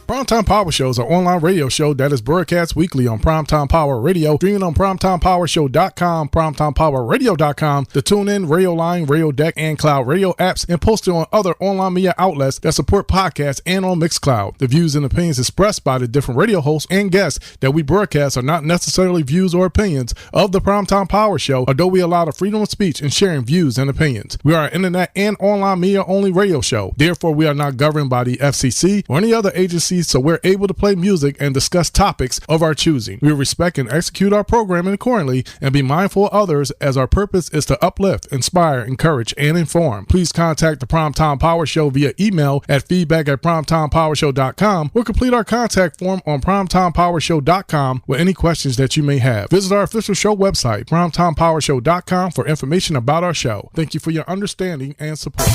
Primetime Power Show is an online radio show that is broadcast weekly on Primetime Power Radio, streaming on PrimetimePowerShow.com, PrimetimePowerRadio.com, the Tunein, Radioline, Radiodeck, and Cloud Radio apps, and posted on other online media outlets that support podcasts and on Mixcloud. The views and opinions expressed by the different radio hosts and guests that we broadcast are not necessarily views or opinions of the Primetime Power Show, although we allow the freedom of speech in sharing views and opinions. We are an internet and online media only radio show. Therefore, we are not governed by the FCC or any other agencies, so we're able to play music and discuss topics of our choosing. We respect and execute our programming accordingly and be mindful of others, as our purpose is to uplift, inspire, encourage, and inform. Please contact the Primetime Power Show via email at feedback@primetimepowershow.com or complete our contact form on primetimepowershow.com with any questions that you may have. Visit our official show website, primetimepowershow.com, for information about our show. Thank you for your understanding and support.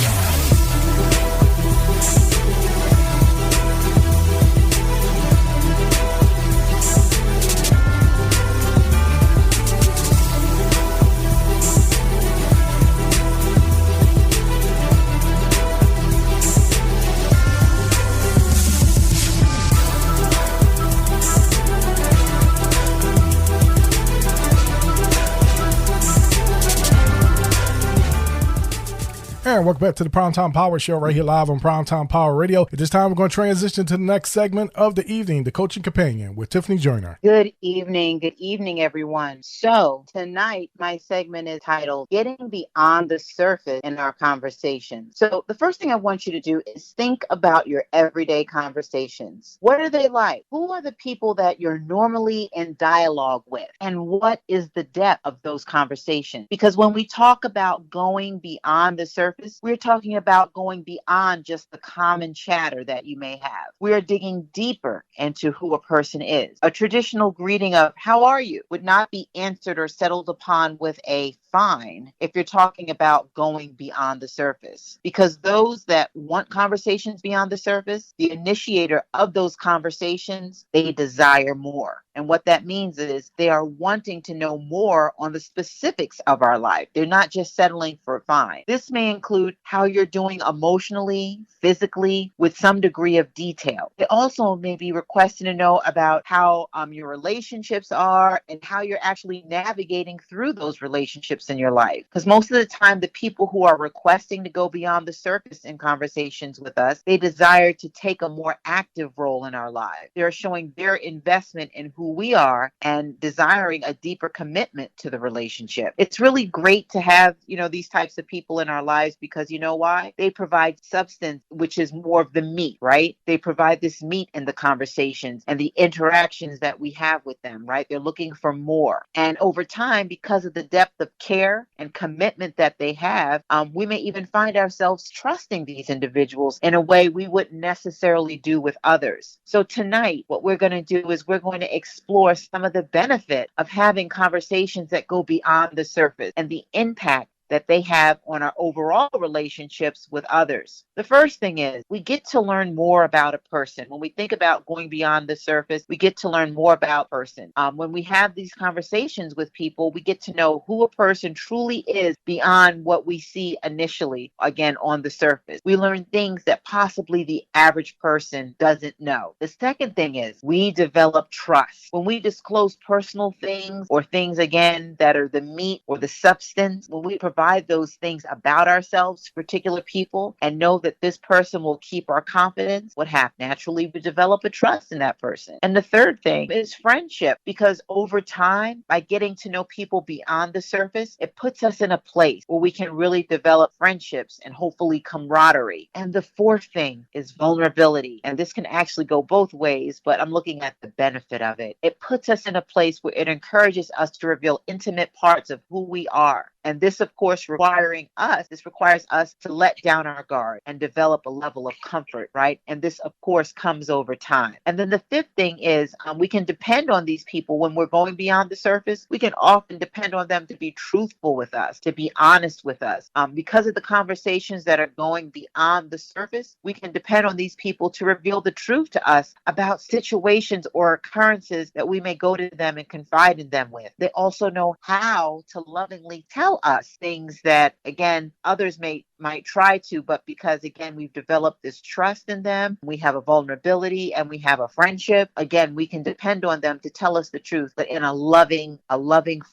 And welcome back to the Primetime Power Show right here live on Primetime Power Radio. At this time, we're going to transition to the next segment of the evening, the Coaching Companion with Tiffany Joyner. Good evening, everyone. So tonight, my segment is titled Getting Beyond the Surface in Our Conversation. So the first thing I want you to do is think about your everyday conversations. What are they like? Who are the people that you're normally in dialogue with? And what is the depth of those conversations? Because when we talk about going beyond the surface, we're talking about going beyond just the common chatter that you may have. We are digging deeper into who a person is. A traditional greeting of "how are you" would not be answered or settled upon with a fine if you're talking about going beyond the surface. Because those that want conversations beyond the surface, the initiator of those conversations, they desire more. And what that means is they are wanting to know more on the specifics of our life. They're not just settling for fine. This may include how you're doing emotionally, physically, with some degree of detail. They also may be requesting to know about how your relationships are and how you're actually navigating through those relationships in your life. Because most of the time, the people who are requesting to go beyond the surface in conversations with us, they desire to take a more active role in our lives. They're showing their investment in who we are and desiring a deeper commitment to the relationship. It's really great to have, these types of people in our lives because you know why? They provide substance, which is more of the meat, right? They provide this meat in the conversations and the interactions that we have with them, right? They're looking for more. And over time, because of the depth of care and commitment that they have, we may even find ourselves trusting these individuals in a way we wouldn't necessarily do with others. So tonight, what we're going to do is we're going to explore some of the benefit of having conversations that go beyond the surface and the impact that they have on our overall relationships with others. The first thing is we get to learn more about a person. When we think about going beyond the surface, we get to learn more about a person. When we have these conversations with people, we get to know who a person truly is beyond what we see initially, again, on the surface. We learn things that possibly the average person doesn't know. The second thing is we develop trust. When we disclose personal things or things, again, that are the meat or the substance, when we provide those things about ourselves to particular people and know that this person will keep our confidence, what happens? Naturally, we develop a trust in that person. And the third thing is friendship, because over time, by getting to know people beyond the surface, it puts us in a place where we can really develop friendships and hopefully camaraderie. And the fourth thing is vulnerability. And this can actually go both ways, but I'm looking at the benefit of it. It puts us in a place where it encourages us to reveal intimate parts of who we are. And this, of course, requires us to let down our guard and develop a level of comfort, right? And this, of course, comes over time. And then the fifth thing is we can depend on these people when we're going beyond the surface. We can often depend on them to be truthful with us, to be honest with us. Because of the conversations that are going beyond the surface, we can depend on these people to reveal the truth to us about situations or occurrences that we may go to them and confide in them with. They also know how to lovingly tell us things that, again, others might try to, but because, again, we've developed this trust in them, we have a vulnerability and we have a friendship, again, we can depend on them to tell us the truth, but in a loving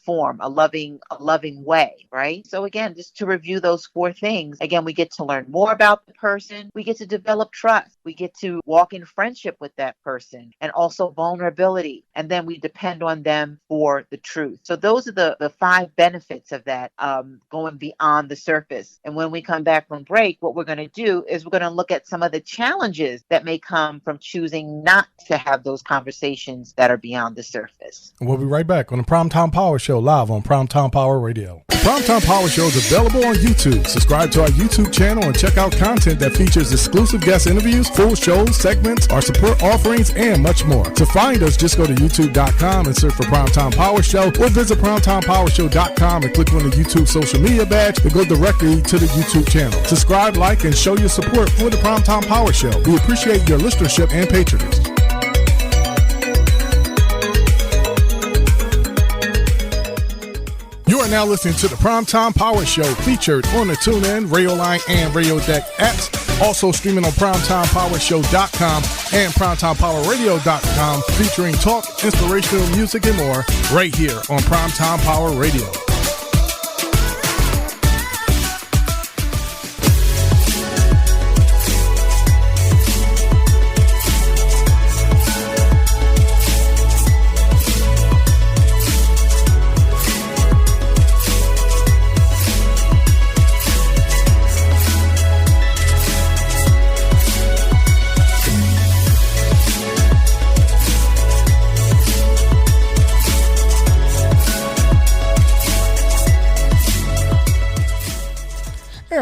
form, a loving way, right? So again, just to review those four things, again, we get to learn more about the person, we get to develop trust, we get to walk in friendship with that person, and also vulnerability, and then we depend on them for the truth. So those are the five benefits of that, going beyond the surface. And when we come back from break, what we're going to do is we're going to look at some of the challenges that may come from choosing not to have those conversations that are beyond the surface. And we'll be right back on the Primetime Power Show live on Primetime Power Radio. The Primetime Power Show is available on YouTube. Subscribe to our YouTube channel and check out content that features exclusive guest interviews, full shows, segments, our support offerings, and much more. To find us, just go to youtube.com and search for Primetime Power Show, or visit primetimepowershow.com and click on the YouTube social media badge to go directly to the YouTube channel. Subscribe, like, and show your support for the Primetime Power Show. We appreciate your listenership and patronage. You are now listening to the Primetime Power Show, featured on the Tunein, Radioline, and Radiodeck apps. Also streaming on primetimepowershow.com and primetimepowerradio.com, featuring talk, inspirational music, and more right here on Primetime Power Radio.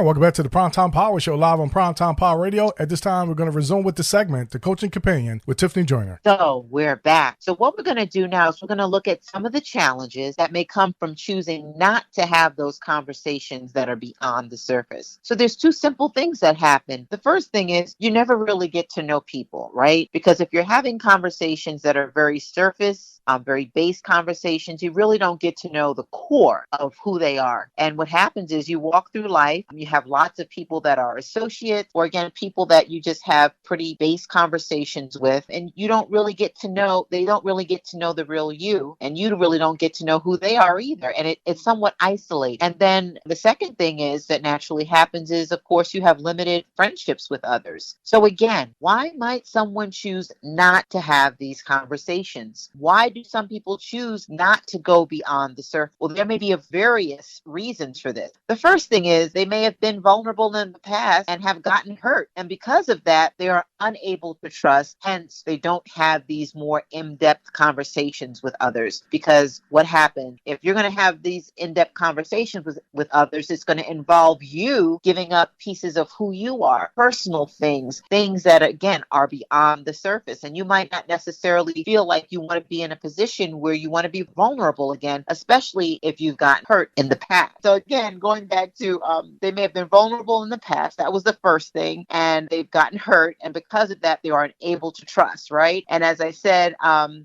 And welcome back to the Primetime Power Show live on Primetime Power Radio. At this time, we're going to resume with the segment, The Coaching Companion with Tiffany Joyner. So we're back. So what we're going to do now is we're going to look at some of the challenges that may come from choosing not to have those conversations that are beyond the surface. So there's two simple things that happen. The first thing is you never really get to know people, right? Because if you're having conversations that are very surface, very base conversations, you really don't get to know the core of who they are. And what happens is you walk through life, you have lots of people that are associates, or again, people that you just have pretty base conversations with, and you don't really get to know, they don't really get to know the real you, and you really don't get to know who they are either. And it's somewhat isolated. And then the second thing is that naturally happens is, of course, you have limited friendships with others. So again, why might someone choose not to have these conversations? Why do some people choose not to go beyond the surface? Well, there may be various reasons for this. The first thing is they may have been vulnerable in the past and have gotten hurt. And because of that, they are unable to trust. Hence, they don't have these more in-depth conversations with others. Because what happens, if you're going to have these in-depth conversations with others, it's going to involve you giving up pieces of who you are, personal things that, again, are beyond the surface. And you might not necessarily feel like you want to be in a position where you want to be vulnerable again, especially if you've gotten hurt in the past. So again, going back to, they may have been vulnerable in the past. That was the first thing. And they've gotten hurt. And because of that, they aren't able to trust, right? And as I said,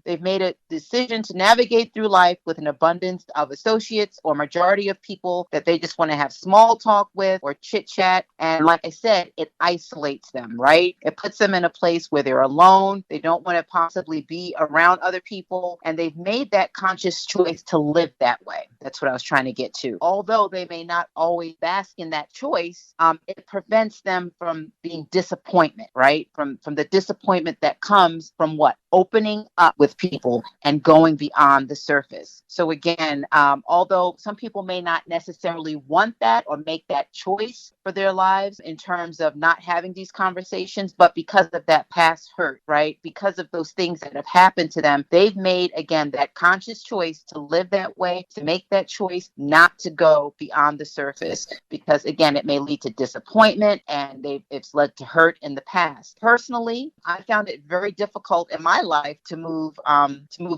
they've made a decision to navigate through life with an abundance of associates or majority of people that they just want to have small talk with or chit chat. And like I said, it isolates them, right? It puts them in a place where they're alone. They don't want to possibly be around other people. And they've made that conscious choice to live that way. That's what I was trying to get to. Although they may not always bask in that choice, it prevents them from being disappointment, right? From the disappointment that comes from what? Opening up with people and going beyond the surface. So again, although some people may not necessarily want that or make that choice for their lives in terms of not having these conversations, but because of that past hurt, right? Because of those things that have happened to them, they've made, again, that conscious choice to live that way, to make that choice not to go beyond the surface, because again, it may lead to disappointment and it's led to hurt in the past. Personally, I found it very difficult in my life to move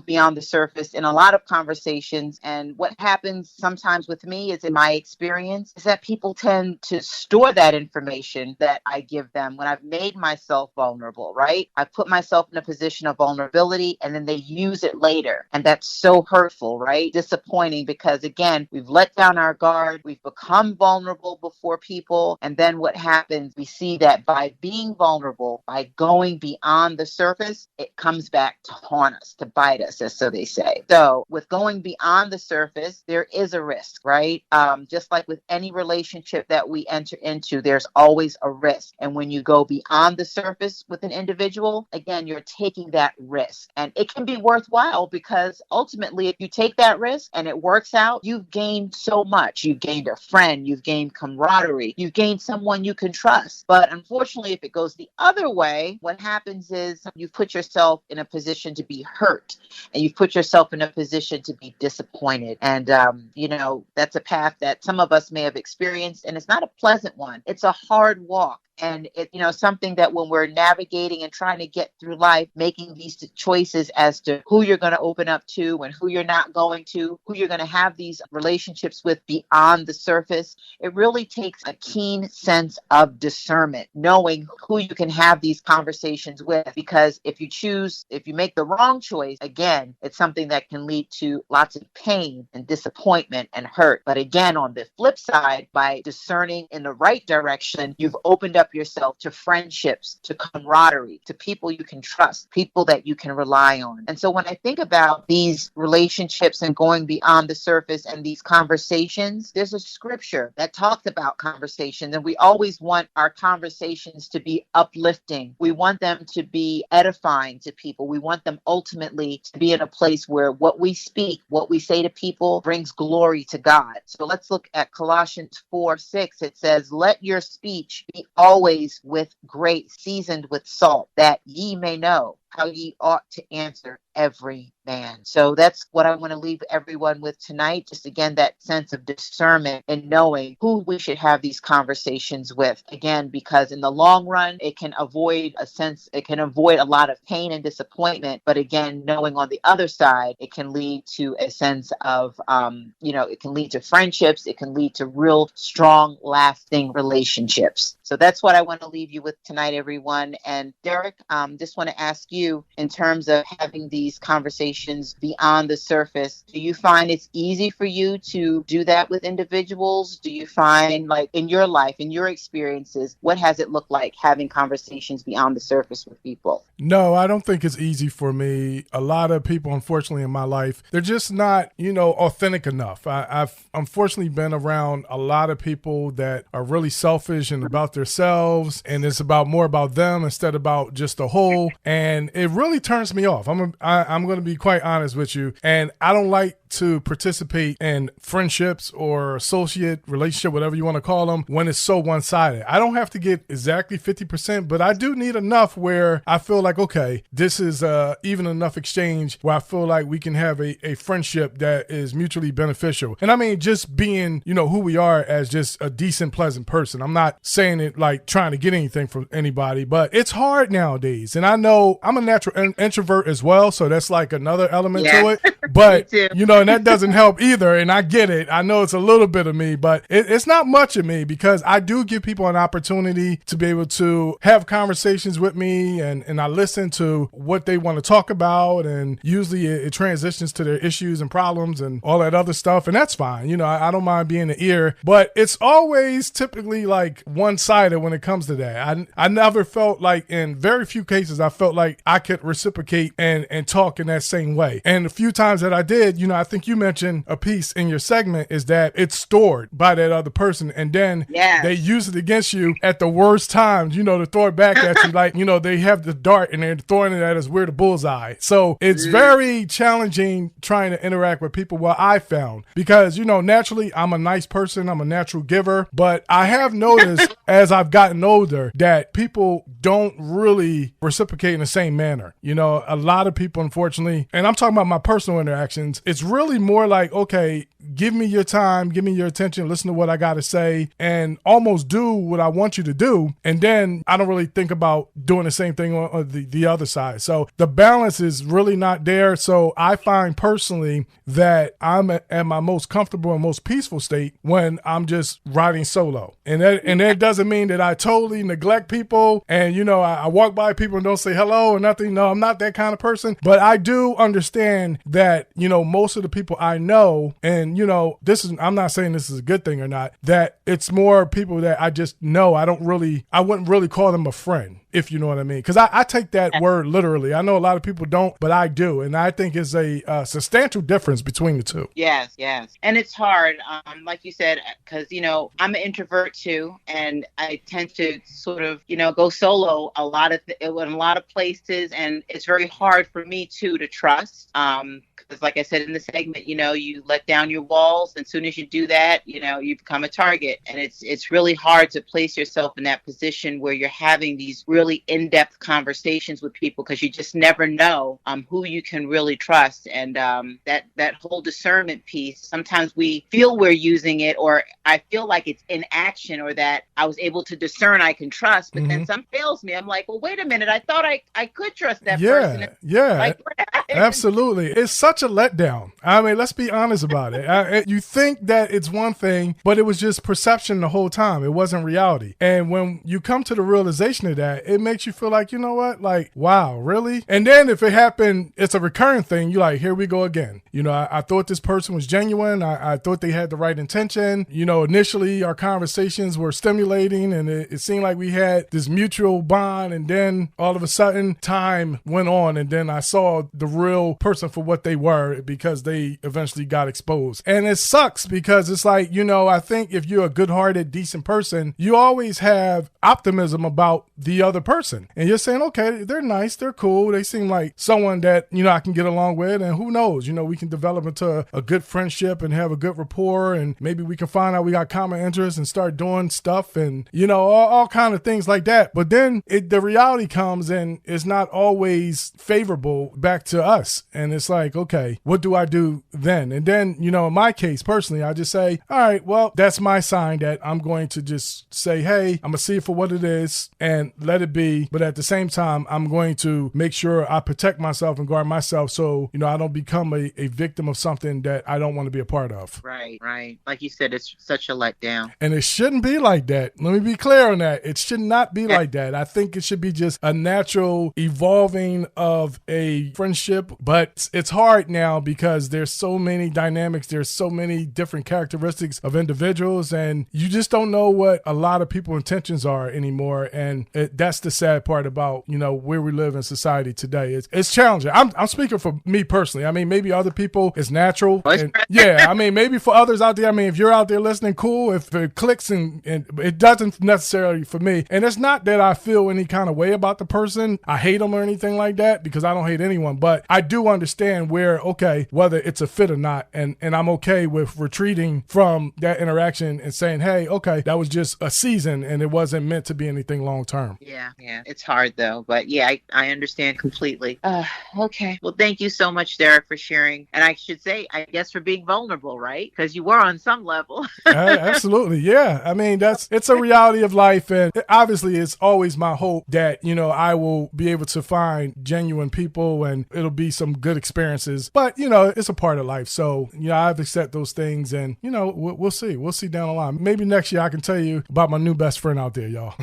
beyond the surface in a lot of conversations. And what happens sometimes with me is, in my experience, is that people tend to store that information that I give them when I've made myself vulnerable, right? I put myself in a position of vulnerability and then they use it later. And that's so hurtful, right? Disappointing, because again, we've let down our guard. We've become vulnerable before people. And then what happens, we see that by being vulnerable, by going beyond the surface, it comes back to haunt us, to bite us, as so they say. So with going beyond the surface, there is a risk, right? Just like with any relationship that we enter into, there's always a risk. And when you go beyond the surface with an individual, again, you're taking that risk. And it can be worthwhile, because ultimately, if you take that risk and it works out, you've gained so much. You've gained a friend, you've gained camaraderie, you've gained someone you can trust. But unfortunately, if it goes the other way, what happens is you've put yourself in a position to be hurt, and you've put yourself in a position to be disappointed. And, that's a path that some of us may have experienced, and it's not a pleasant one. It's a hard walk. And something that when we're navigating and trying to get through life, making these choices as to who you're going to open up to and who you're not going to, who you're going to have these relationships with beyond the surface, it really takes a keen sense of discernment, knowing who you can have these conversations with. Because if you make the wrong choice, again, it's something that can lead to lots of pain and disappointment and hurt. But again, on the flip side, by discerning in the right direction, you've opened up yourself to friendships, to camaraderie, to people you can trust, people that you can rely on. And so when I think about these relationships and going beyond the surface and these conversations, there's a scripture that talks about conversations, and we always want our conversations to be uplifting. We want them to be edifying to people. We want them ultimately to be in a place where what we speak, what we say to people brings glory to God. So let's look at Colossians 4:6. It says, "Let your speech be always with grace, seasoned with salt, that ye may know how ye ought to answer every man. So that's what I want to leave everyone with tonight. Just again, that sense of discernment and knowing who we should have these conversations with. Again, because in the long run, it can avoid a lot of pain and disappointment. But again, knowing on the other side, it can lead to a sense of, it can lead to friendships. It can lead to real strong, lasting relationships. So that's what I want to leave you with tonight, everyone. And Derrick, just want to ask you, in terms of having these conversations beyond the surface, do you find it's easy for you to do that with individuals? Do you find, like, in your life, in your experiences, what has it looked like having conversations beyond the surface with people? No, I don't think it's easy for me. A lot of people, unfortunately, in my life, they're just not, authentic enough. I've unfortunately been around a lot of people that are really selfish and about themselves, and it's more about them instead about just the whole. And it really turns me off. I'm going to be quite honest with you. And I don't like to participate in friendships or associate relationship, whatever you want to call them, when it's so one-sided. I don't have to get exactly 50%, but I do need enough where I feel like, okay, this is even enough exchange where I feel like we can have a friendship that is mutually beneficial. And I mean, just being, who we are as just a decent, pleasant person. I'm not saying it like trying to get anything from anybody, but it's hard nowadays. And I know I'm a natural introvert as well, so that's like another element to it. But, and that doesn't help either. And I get it. I know it's a little bit of me, but it's not much of me, because I do give people an opportunity to be able to have conversations with me, and I listen to what they want to talk about. And usually it transitions to their issues and problems and all that other stuff. And that's fine. I don't mind being the ear, but it's always typically like one-sided when it comes to that. I never felt like, in very few cases, I felt like I could reciprocate and talk in that same way. And a few times that I did, I think you mentioned a piece in your segment, is that it's stored by that other person, and then they use it against you at the worst times, to throw it back at you. Like, they have the dart and they're throwing it at us. We're the bullseye. So it's very challenging trying to interact with people, what I found, because, naturally I'm a nice person. I'm a natural giver, but I have noticed as I've gotten older that people don't really reciprocate in the same manner. A lot of people, unfortunately, and I'm talking about my personal interactions, it's really more like, okay, give me your time, give me your attention, listen to what I got to say, and almost do what I want you to do. And then I don't really think about doing the same thing on the other side. So the balance is really not there. So I find personally that I'm at my most comfortable and most peaceful state when I'm just riding solo. And that doesn't mean that I totally neglect people and, I walk by people and don't say hello or nothing. No, I'm not that kind of person. But I do understand that, most of the people I know, and, I'm not saying this is a good thing or not, that it's more people that I just know. I wouldn't really call them a friend, if you know what I mean. Because I take that word literally. I know a lot of people don't, but I do. And I think it's a substantial difference between the two. Yes. And it's hard, like you said, because, I'm an introvert too. And I tend to sort of, go solo in a lot of places. And it's very hard for me too to trust. Because like I said in the segment, you let down your walls. And as soon as you do that, you become a target. And it's really hard to place yourself in that position where you're having these really in-depth conversations with people, because you just never know who you can really trust. And that whole discernment piece, sometimes we feel we're using it, or I feel like it's in action, or that I was able to discern I can trust, but then some fails me. I'm like, well, wait a minute. I thought I could trust that person. Yeah, absolutely. It's such a letdown. I mean, let's be honest about it. You think that it's one thing, but it was just perception the whole time. It wasn't reality. And when you come to the realization of that, it makes you feel like, you know what? Like, wow, really? And then if it happened, it's a recurring thing. You're like, here we go again. I thought this person was genuine. I thought they had the right intention. Initially our conversations were stimulating and it seemed like we had this mutual bond. And then all of a sudden time went on. And then I saw the real person for what they were, because they eventually got exposed. And it sucks, because it's like, I think if you're a good-hearted, decent person, you always have optimism about the other other person. And you're saying, okay, they're nice, they're cool, they seem like someone that, I can get along with, and who knows, we can develop into a good friendship and have a good rapport, and maybe we can find out we got common interests and start doing stuff and, all kind of things like that. But then the reality comes, and it's not always favorable back to us. And it's like, okay, what do I do then? And then, in my case, personally, I just say, all right, well, that's my sign that I'm going to just say, hey, I'm going to see it for what it is and let it be. But at the same time, I'm going to make sure I protect myself and guard myself so, I don't become a victim of something that I don't want to be a part of. Right. Like you said, it's such a letdown. And it shouldn't be like that. Let me be clear on that. It should not be like that. I think it should be just a natural evolving of a friendship. But it's hard now because there's so many dynamics. There's so many different characteristics of individuals, and you just don't know what a lot of people's intentions are anymore. And that's the sad part about, where we live in society today. It's challenging. I'm speaking for me personally. I mean, maybe other people, it's natural. And, I mean, maybe for others out there, I mean, if you're out there listening, cool. If it clicks and it doesn't necessarily for me. And it's not that I feel any kind of way about the person. I hate them or anything like that, because I don't hate anyone. But I do understand whether it's a fit or not. And I'm okay with retreating from that interaction and saying, hey, okay, that was just a season and it wasn't meant to be anything long term. Yeah. It's hard though. But yeah, I understand completely. Okay. Well, thank you so much, Derrick, for sharing. And I should say, I guess, for being vulnerable, right? Because you were on some level. Absolutely. Yeah. I mean, it's a reality of life. And obviously, it's always my hope that, I will be able to find genuine people and it'll be some good experiences. But, it's a part of life. So, I've accepted those things and, we'll see. We'll see down the line. Maybe next year I can tell you about my new best friend out there, y'all.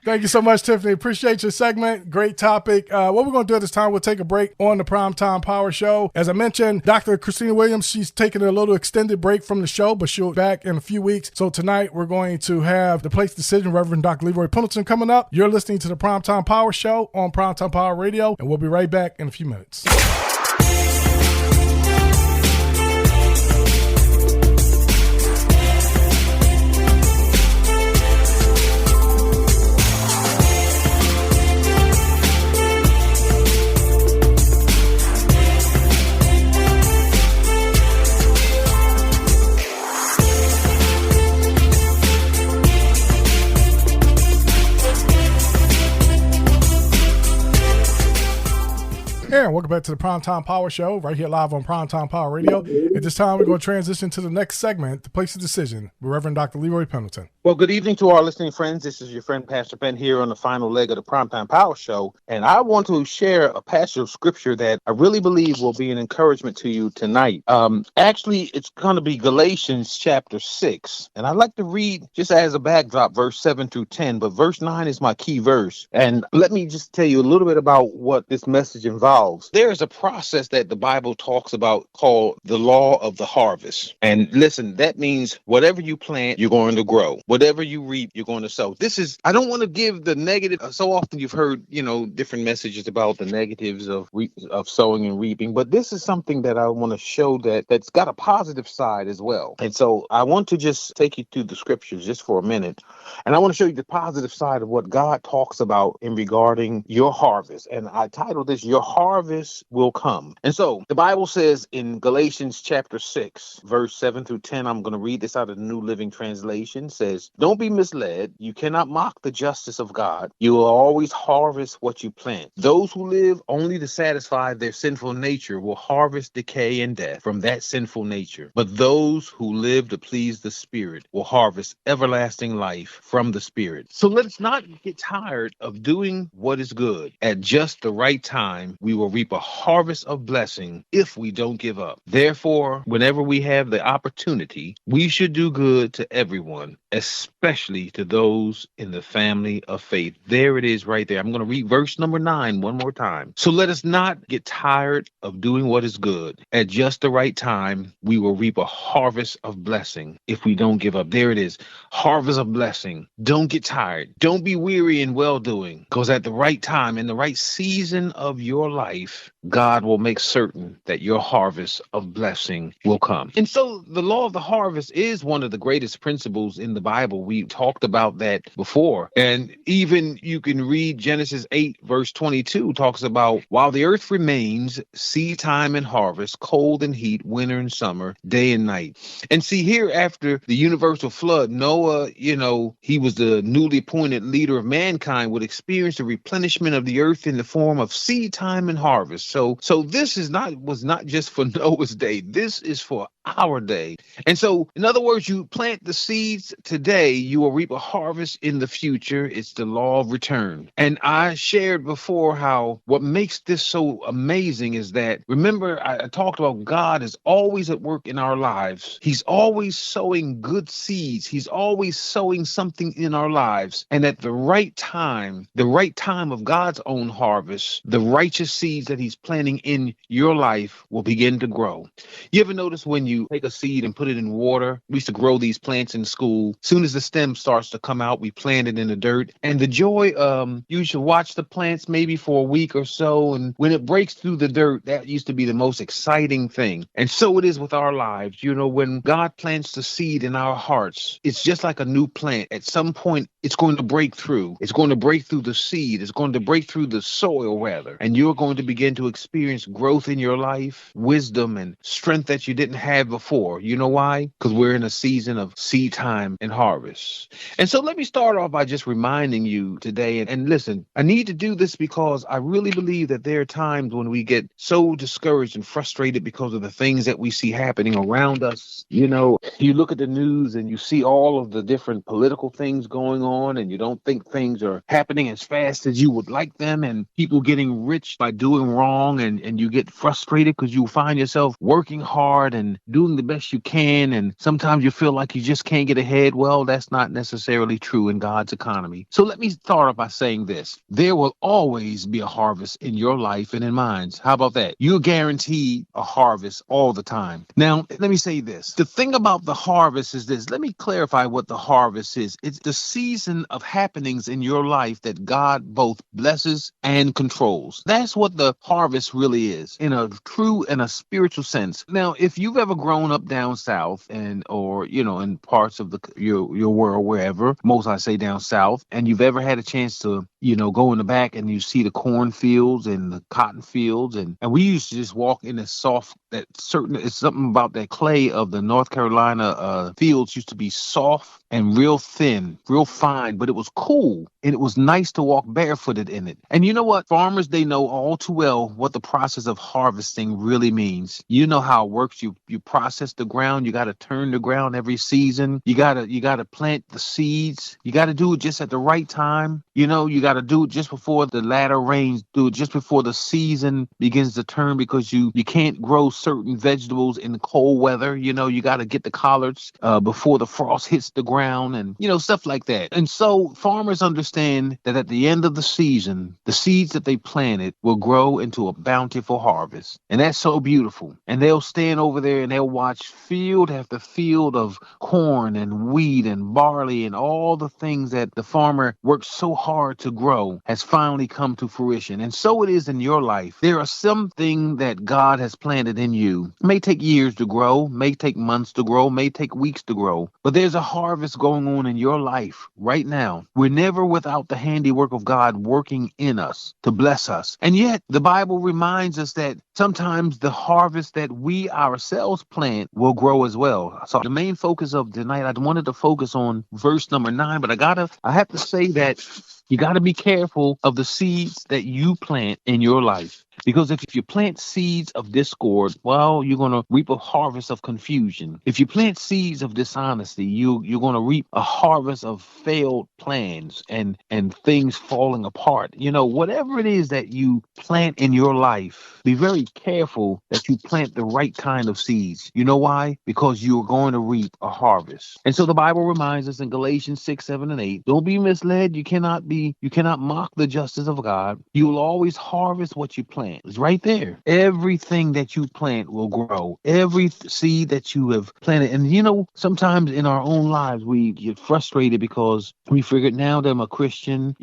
Thank you so much, Tiffany. Appreciate your segment. Great topic. What we're going to do at this time, we'll take a break on the Primetime Power Show. As I mentioned, Dr. Christina Williams, she's taking a little extended break from the show, but she'll be back in a few weeks. So tonight, we're going to have the Place Decision, Reverend Dr. Leroy Pendleton coming up. You're listening to the Primetime Power Show on Primetime Power Radio, and we'll be right back in a few minutes. And welcome back to the Primetime Power Show, right here live on Primetime Power Radio. At this time, we're going to transition to the next segment, the Place of Decision, with Reverend Dr. Leroy Pendleton. Well, good evening to our listening friends. This is your friend, Pastor Ben, here on the final leg of the Primetime Power Show. And I want to share a passage of scripture that I really believe will be an encouragement to you tonight. Actually, it's going to be Galatians chapter 6. And I'd like to read, just as a backdrop, verse 7 through 10. But verse 9 is my key verse. And let me just tell you a little bit about what this message involves. There is a process that the Bible talks about called the law of the harvest. And listen, that means whatever you plant, you're going to grow. Whatever you reap, you're going to sow. I don't want to give the negative. So often you've heard, different messages about the negatives of sowing and reaping. But this is something that I want to show that's got a positive side as well. And so I want to just take you through the scriptures just for a minute. And I want to show you the positive side of what God talks about in regarding your harvest. And I titled this, Your Harvest Will Come. And so the Bible says in Galatians chapter 6, verse 7 through 10, I'm going to read this out of the New Living Translation, says, don't be misled. You cannot mock the justice of God. You will always harvest what you plant. Those who live only to satisfy their sinful nature will harvest decay and death from that sinful nature. But those who live to please the Spirit will harvest everlasting life from the Spirit. So let's not get tired of doing what is good. At just the right time, we will reap a harvest of blessing if we don't give up. Therefore, whenever we have the opportunity, we should do good to everyone, especially to those in the family of faith. There it is right there. I'm going to read verse number 9 one more time. So let us not get tired of doing what is good. At just the right time, we will reap a harvest of blessing if we don't give up. There it is. Harvest of blessing. Don't get tired. Don't be weary in well-doing, because at the right time, in the right season of your life, life, God will make certain that your harvest of blessing will come. And so the law of the harvest is one of the greatest principles in the Bible. We talked about that before. And even you can read Genesis 8, verse 22, talks about while the earth remains, seed time and harvest, cold and heat, winter and summer, day and night. And see, here after the universal flood, Noah, he was the newly appointed leader of mankind, would experience the replenishment of the earth in the form of seed time and harvest. So this was not just for Noah's day. This is for our day. And so, in other words, you plant the seeds today, you will reap a harvest in the future. It's the law of return. And I shared before how what makes this so amazing is that, remember, I talked about God is always at work in our lives. He's always sowing good seeds. He's always sowing something in our lives. And at the right time of God's own harvest, the righteous seeds that he's planting in your life will begin to grow. You ever notice when you take a seed and put it in water? We used to grow these plants in school. As soon as the stem starts to come out, we plant it in the dirt. And the joy, you should watch the plants maybe for a week or so. And when it breaks through the dirt, that used to be the most exciting thing. And so it is with our lives. When God plants the seed in our hearts, it's just like a new plant. At some point, it's going to break through. It's going to break through the seed. It's going to break through the soil, rather. And you're going to begin to experience growth in your life, wisdom and strength that you didn't have before. You know why? Because we're in a season of seed time and harvest. And so let me start off by just reminding you today, and listen, I need to do this because I really believe that there are times when we get so discouraged and frustrated because of the things that we see happening around us. You look at the news and you see all of the different political things going on, and you don't think things are happening as fast as you would like them, and people getting rich by doing wrong, and you get frustrated because you find yourself working hard and doing the best you can, and sometimes you feel like you just can't get ahead. Well, that's not necessarily true in God's economy. So let me start off by saying this. There will always be a harvest in your life and in mine. How about that? You're guaranteed a harvest all the time. Now, let me say this. The thing about the harvest is this. Let me clarify what the harvest is. It's the season of happenings in your life that God both blesses and controls. That's what the harvest really is, in a true and a spiritual sense. Now, if you've ever grown up down south or in parts of your world, wherever, most I say down south, and you've ever had a chance to go in the back and you see the cornfields and the cotton fields, and we used to just walk in it's something about that clay of the North Carolina fields used to be soft and real thin, real fine, but it was cool and it was nice to walk barefooted in it. And you know what? Farmers, they know all too well what the process of harvesting really means. You know how it works. You process the ground. You got to turn the ground every season. You got to plant the seeds. You got to do it just at the right time. You got to do it just before the latter rains. Do it just before the season begins to turn, because you can't grow certain vegetables in the cold weather. You got to get the collards before the frost hits the ground, and stuff like that. And so farmers understand that at the end of the season, the seeds that they planted will grow into a bountiful harvest. And that's so beautiful. And they'll stand over there and they'll watch field after field of corn and wheat and barley, and all the things that the farmer worked so hard to grow has finally come to fruition. And so it is in your life. There are something that God has planted in you. It may take years to grow, may take months to grow, may take weeks to grow, but there's a harvest going on in your life right now. We're never without the handiwork of God working in us to bless us. And yet the Bible reminds us that sometimes the harvest that we ourselves plant will grow as well. So the main focus of tonight, I wanted to focus on verse number 9, but I have to say that you got to be careful of the seeds that you plant in your life. Because if you plant seeds of discord, well, you're going to reap a harvest of confusion. If you plant seeds of dishonesty, you're going to reap a harvest of failed plans and things falling apart. Whatever it is that you plant in your life, be very careful that you plant the right kind of seeds. You know why? Because you're going to reap a harvest. And so the Bible reminds us in Galatians 6, 7, and 8, don't be misled. You cannot mock the justice of God. You will always harvest what you plant. plant. It's right there. Everything that you plant will grow. Every seed that you have planted. And sometimes in our own lives, we get frustrated because we figured now that I'm a Christian,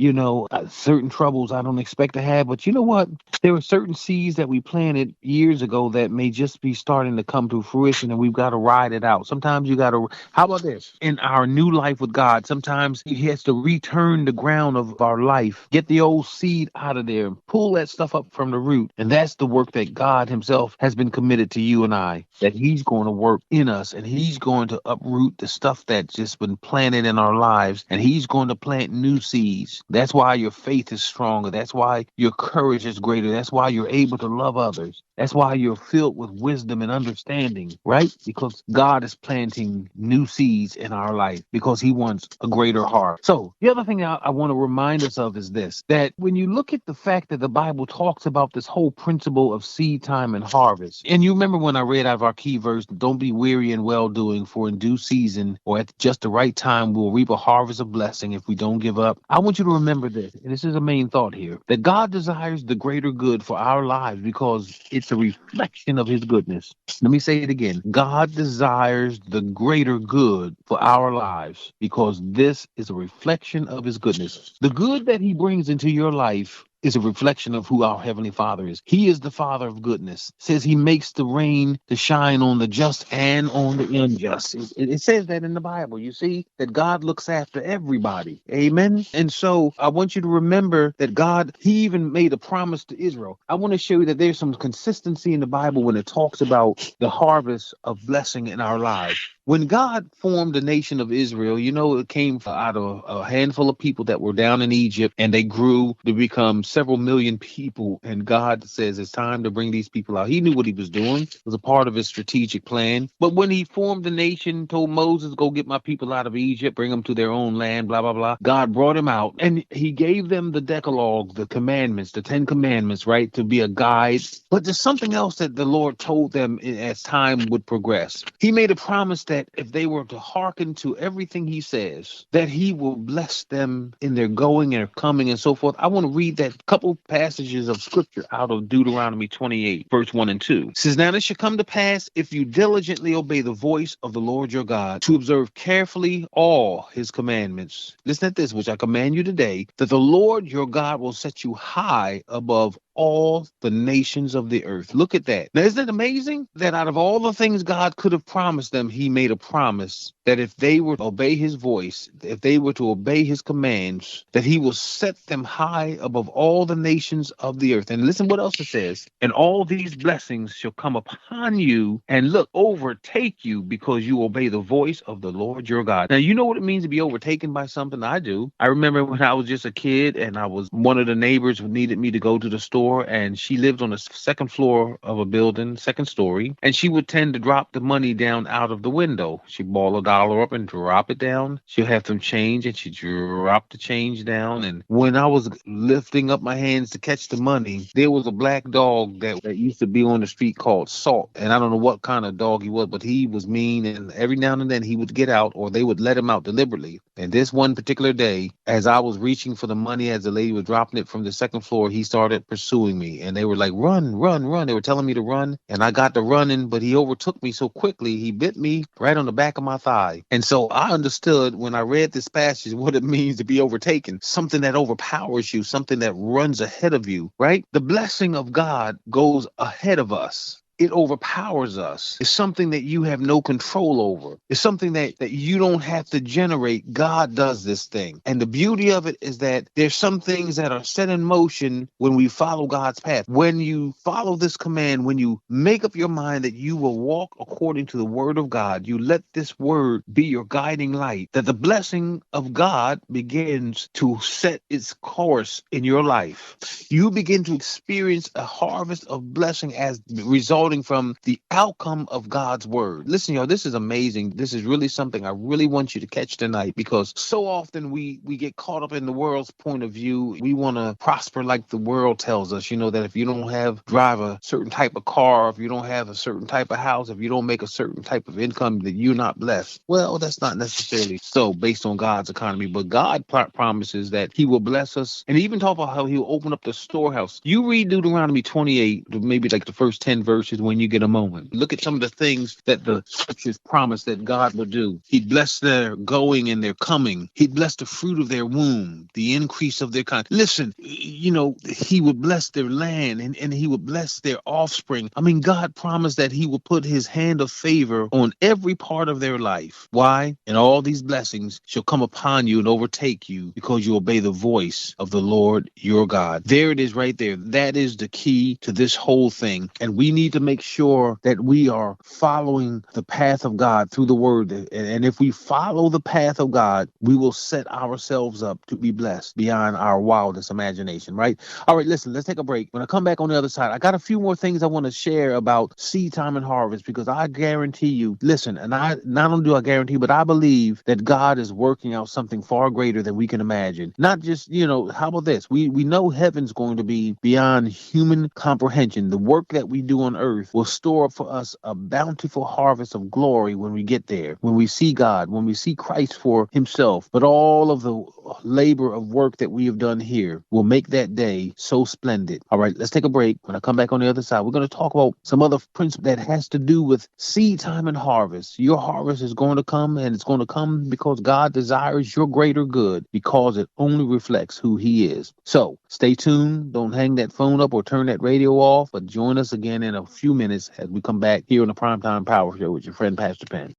certain troubles I don't expect to have. But you know what? There are certain seeds that we planted years ago that may just be starting to come to fruition, and we've got to ride it out. Sometimes how about this? In our new life with God, sometimes He has to return the ground of our life, get the old seed out of there, pull that stuff up from the root. And that's the work that God Himself has been committed to you and I, that He's going to work in us, and He's going to uproot the stuff that's just been planted in our lives, and He's going to plant new seeds. That's why your faith is stronger. That's why your courage is greater. That's why you're able to love others. That's why you're filled with wisdom and understanding, right? Because God is planting new seeds in our life because He wants a greater heart. So the other thing I want to remind us of is this, that when you look at the fact that the Bible talks about this whole principle of seed time and harvest, and you remember when I read out of our key verse, don't be weary in well-doing, for in due season or at just the right time we'll reap a harvest of blessing if we don't give up. I want you to remember this, and this is a main thought here, that God desires the greater good for our lives because it's a reflection of His goodness. Let me say it again. God desires the greater good for our lives because this is a reflection of His goodness. The good that He brings into your life is a reflection of who our Heavenly Father is. He is the Father of goodness. It says He makes the rain to shine on the just and on the unjust. It says that in the Bible. You see that God looks after everybody. Amen. And so I want you to remember that God, He even made a promise to Israel. I want to show you that there's some consistency in the Bible when it talks about the harvest of blessing in our lives. When God formed the nation of Israel, it came out of a handful of people that were down in Egypt, and they grew to become several million people. And God says it's time to bring these people out. He knew what He was doing. It was a part of His strategic plan. But when He formed the nation, told Moses, go get my people out of Egypt, bring them to their own land, blah, blah, blah. God brought him out, and He gave them the Decalogue, the commandments, the 10 commandments, right, to be a guide. But there's something else that the Lord told them as time would progress. He made a promise that if they were to hearken to everything He says, that He will bless them in their going and their coming and so forth. I want to read that couple passages of scripture out of Deuteronomy 28, verse 1 and 2. It says, now this shall come to pass if you diligently obey the voice of the Lord your God, to observe carefully all His commandments. Listen at this, which I command you today, that the Lord your God will set you high above all the nations of the earth. Look at that. Now, isn't it amazing that out of all the things God could have promised them, He made a promise that if they were to obey His voice, if they were to obey His commands, that He will set them high above all the nations of the earth. And listen what else it says. And all these blessings shall come upon you and overtake you because you obey the voice of the Lord your God. Now, you know what it means to be overtaken by something? I do. I remember when I was just a kid and one of the neighbors who needed me to go to the store, and she lived on the second floor of a building, second story, and she would tend to drop the money down out of the window. She'd ball $1 up and drop it down. She'll have some change and she'd drop the change down. And when I was lifting up my hands to catch the money, there was a black dog that used to be on the street called Salt. And I don't know what kind of dog he was, but he was mean. And every now and then he would get out, or they would let him out deliberately. And this one particular day, as I was reaching for the money, as the lady was dropping it from the second floor, he started pursuing me, and they were like, run, run, run. They were telling me to run, and I got to running, but he overtook me so quickly, he bit me right on the back of my thigh. And so I understood when I read this passage what it means to be overtaken, something that overpowers you, something that runs ahead of you, right? The blessing of God goes ahead of us. It overpowers us. It's something that you have no control over. It's something that you don't have to generate. God does this thing. And the beauty of it is that there's some things that are set in motion when we follow God's path. When you follow this command, when you make up your mind that you will walk according to the word of God, you let this word be your guiding light, that the blessing of God begins to set its course in your life. You begin to experience a harvest of blessing as a result resulting from the outcome of God's word. Listen, y'all, this is amazing. This is really something I really want you to catch tonight, because so often we get caught up in the world's point of view. We want to prosper like the world tells us, that if you don't drive a certain type of car, if you don't have a certain type of house, if you don't make a certain type of income, that you're not blessed. Well, that's not necessarily so based on God's economy, but God promises that he will bless us, and even talk about how he'll open up the storehouse. You read Deuteronomy 28, maybe like the first 10 verses when you get a moment. Look at some of the things that the scriptures promise that God will do. He'd bless their going and their coming. He'd bless the fruit of their womb, the increase of their kind. Listen, he would bless their land, and he would bless their offspring. I mean, God promised that he will put his hand of favor on every part of their life. Why? And all these blessings shall come upon you and overtake you because you obey the voice of the Lord your God. There it is right there. That is the key to this whole thing. And we need to make sure that we are following the path of God through the word. And if we follow the path of God, we will set ourselves up to be blessed beyond our wildest imagination, right? All right, listen, let's take a break. When I come back on the other side, I got a few more things I want to share about seed time and harvest, because I guarantee you, listen, and I not only do I guarantee, but I believe that God is working out something far greater than we can imagine. Not just, how about this? We know heaven's going to be beyond human comprehension. The work that we do on earth will store up for us a bountiful harvest of glory when we get there, when we see God, when we see Christ for himself. But all of the labor of work that we have done here will make that day so splendid. All right, let's take a break. When I come back on the other side, we're going to talk about some other principle that has to do with seed time and harvest. Your harvest is going to come, and it's going to come because God desires your greater good, because it only reflects who he is. So stay tuned. Don't hang that phone up or turn that radio off, but join us again in a few minutes as we come back here on the Primetime Power Show with your friend, Pastor Penn.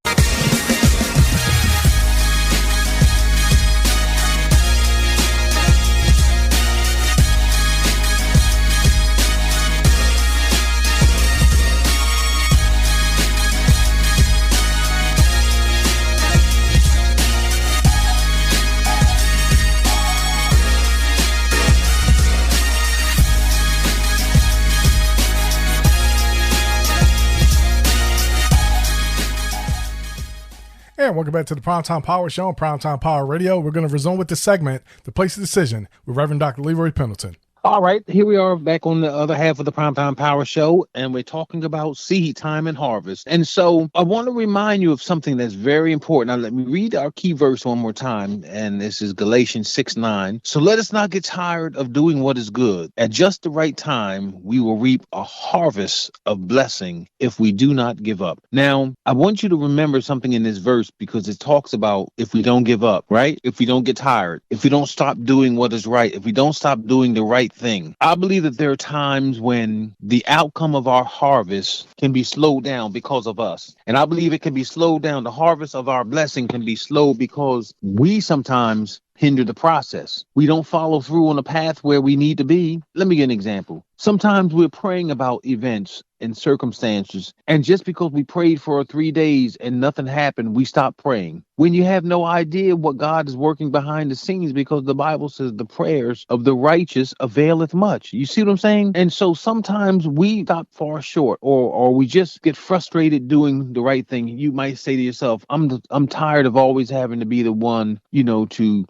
And welcome back to the Primetime Power Show on Primetime Power Radio. We're going to resume with this segment, The Place of Decision, with Reverend Dr. Leroy Pendleton. All right, here we are back on the other half of the Primetime Power Show, and we're talking about seed time and harvest. And so I want to remind you of something that's very important. Now, let me read our key verse one more time, and this is Galatians 6:9. So let us not get tired of doing what is good. At just the right time, we will reap a harvest of blessing if we do not give up. Now, I want you to remember something in this verse, because it talks about if we don't give up, right? If we don't get tired, if we don't stop doing what is right, if we don't stop doing the right thing. I believe that there are times when the outcome of our harvest can be slowed down because of us. And I believe it can be slowed down. The harvest of our blessing can be slowed because we sometimes hinder the process. We don't follow through on the path where we need to be. Let me give an example. Sometimes we're praying about events and circumstances, and just because we prayed for 3 days and nothing happened, we stop praying. When you have no idea what God is working behind the scenes, because the Bible says the prayers of the righteous availeth much. You see what I'm saying? And so sometimes we stop far short, or we just get frustrated doing the right thing. You might say to yourself, I'm tired of always having to be the one, to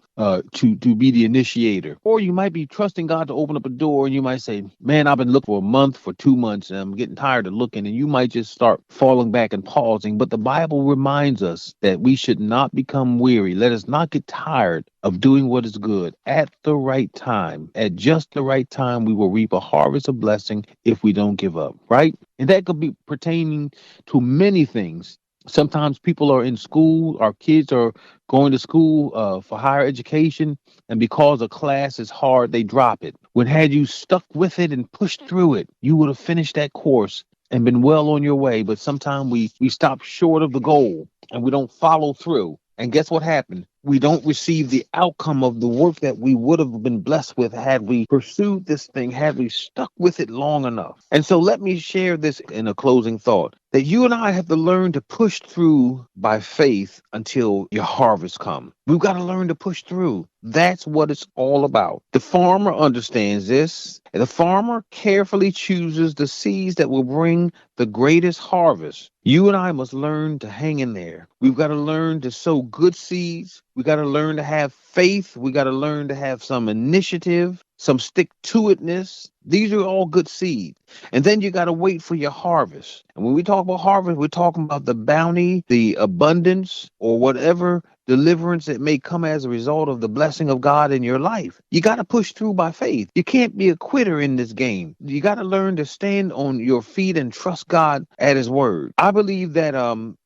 be the initiator. Or you might be trusting God to open up a door, and you might say, man, I've been looking for a month, for 2 months, and I'm getting tired of looking. And you might just start falling back and pausing. But the Bible reminds us that we should not become weary. Let us not get tired of doing what is good. At the right time, at just the right time, we will reap a harvest of blessing if we don't give up, right? And that could be pertaining to many things. Sometimes people are in school, our kids are going to school for higher education, and because a class is hard, they drop it. When had you stuck with it and pushed through it, you would have finished that course and been well on your way. But sometimes we stop short of the goal and we don't follow through. And guess what happened? we don't receive the outcome of the work that we would have been blessed with had we pursued this thing, had we stuck with it long enough. And so let me share this in a closing thought, that you and I have to learn to push through by faith until your harvest comes. We've got to learn to push through. That's what it's all about. The farmer understands this. The farmer carefully chooses the seeds that will bring the greatest harvest. You and I must learn to hang in there. We've got to learn to sow good seeds. We got to learn to have faith. We got to learn to have some initiative, some stick-to-itness. These are all good seeds. And then you got to wait for your harvest. And when we talk about harvest, we're talking about the bounty, the abundance, or whatever deliverance that may come as a result of the blessing of God in your life. You got to push through by faith. You can't be a quitter in this game. You got to learn to stand on your feet and trust God at his word. I believe that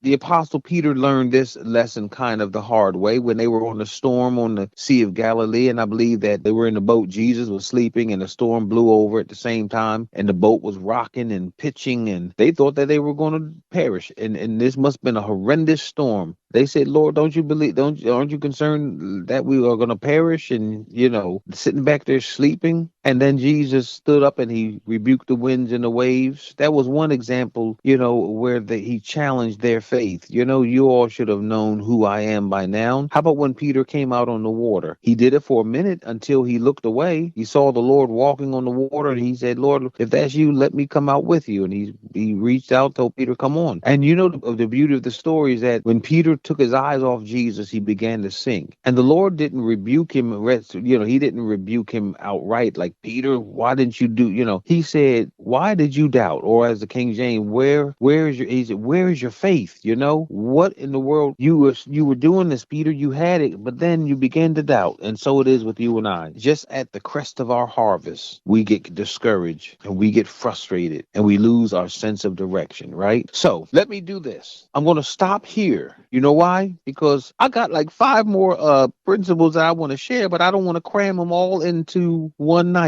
the Apostle Peter learned this lesson kind of the hard way when they were on the storm on the Sea of Galilee. And I believe that they were in the boat. Jesus was sleeping and the storm blew over at the same time. And the boat was rocking and pitching. And they thought that they were going to perish. And this must have been a horrendous storm. They said, Lord, aren't you concerned that we are going to perish? And, sitting back there sleeping. And then Jesus stood up and he rebuked the winds and the waves. That was one example, where he challenged their faith. You all should have known who I am by now. How about when Peter came out on the water? He did it for a minute until he looked away. He saw the Lord walking on the water and he said, Lord, if that's you, let me come out with you. And he reached out, told Peter, come on. And the beauty of the story is that when Peter took his eyes off Jesus, he began to sink. And the Lord didn't rebuke him. He didn't rebuke him outright like, Peter, why didn't you do, he said, why did you doubt? Or as the King James, where is your faith? What in the world? You were doing this, Peter, you had it, but then you began to doubt. And so it is with you and I. Just at the crest of our harvest, we get discouraged and we get frustrated and we lose our sense of direction, right? So let me do this. I'm going to stop here. You know why? Because I got like 5 more principles that I want to share, but I don't want to cram them all into one night.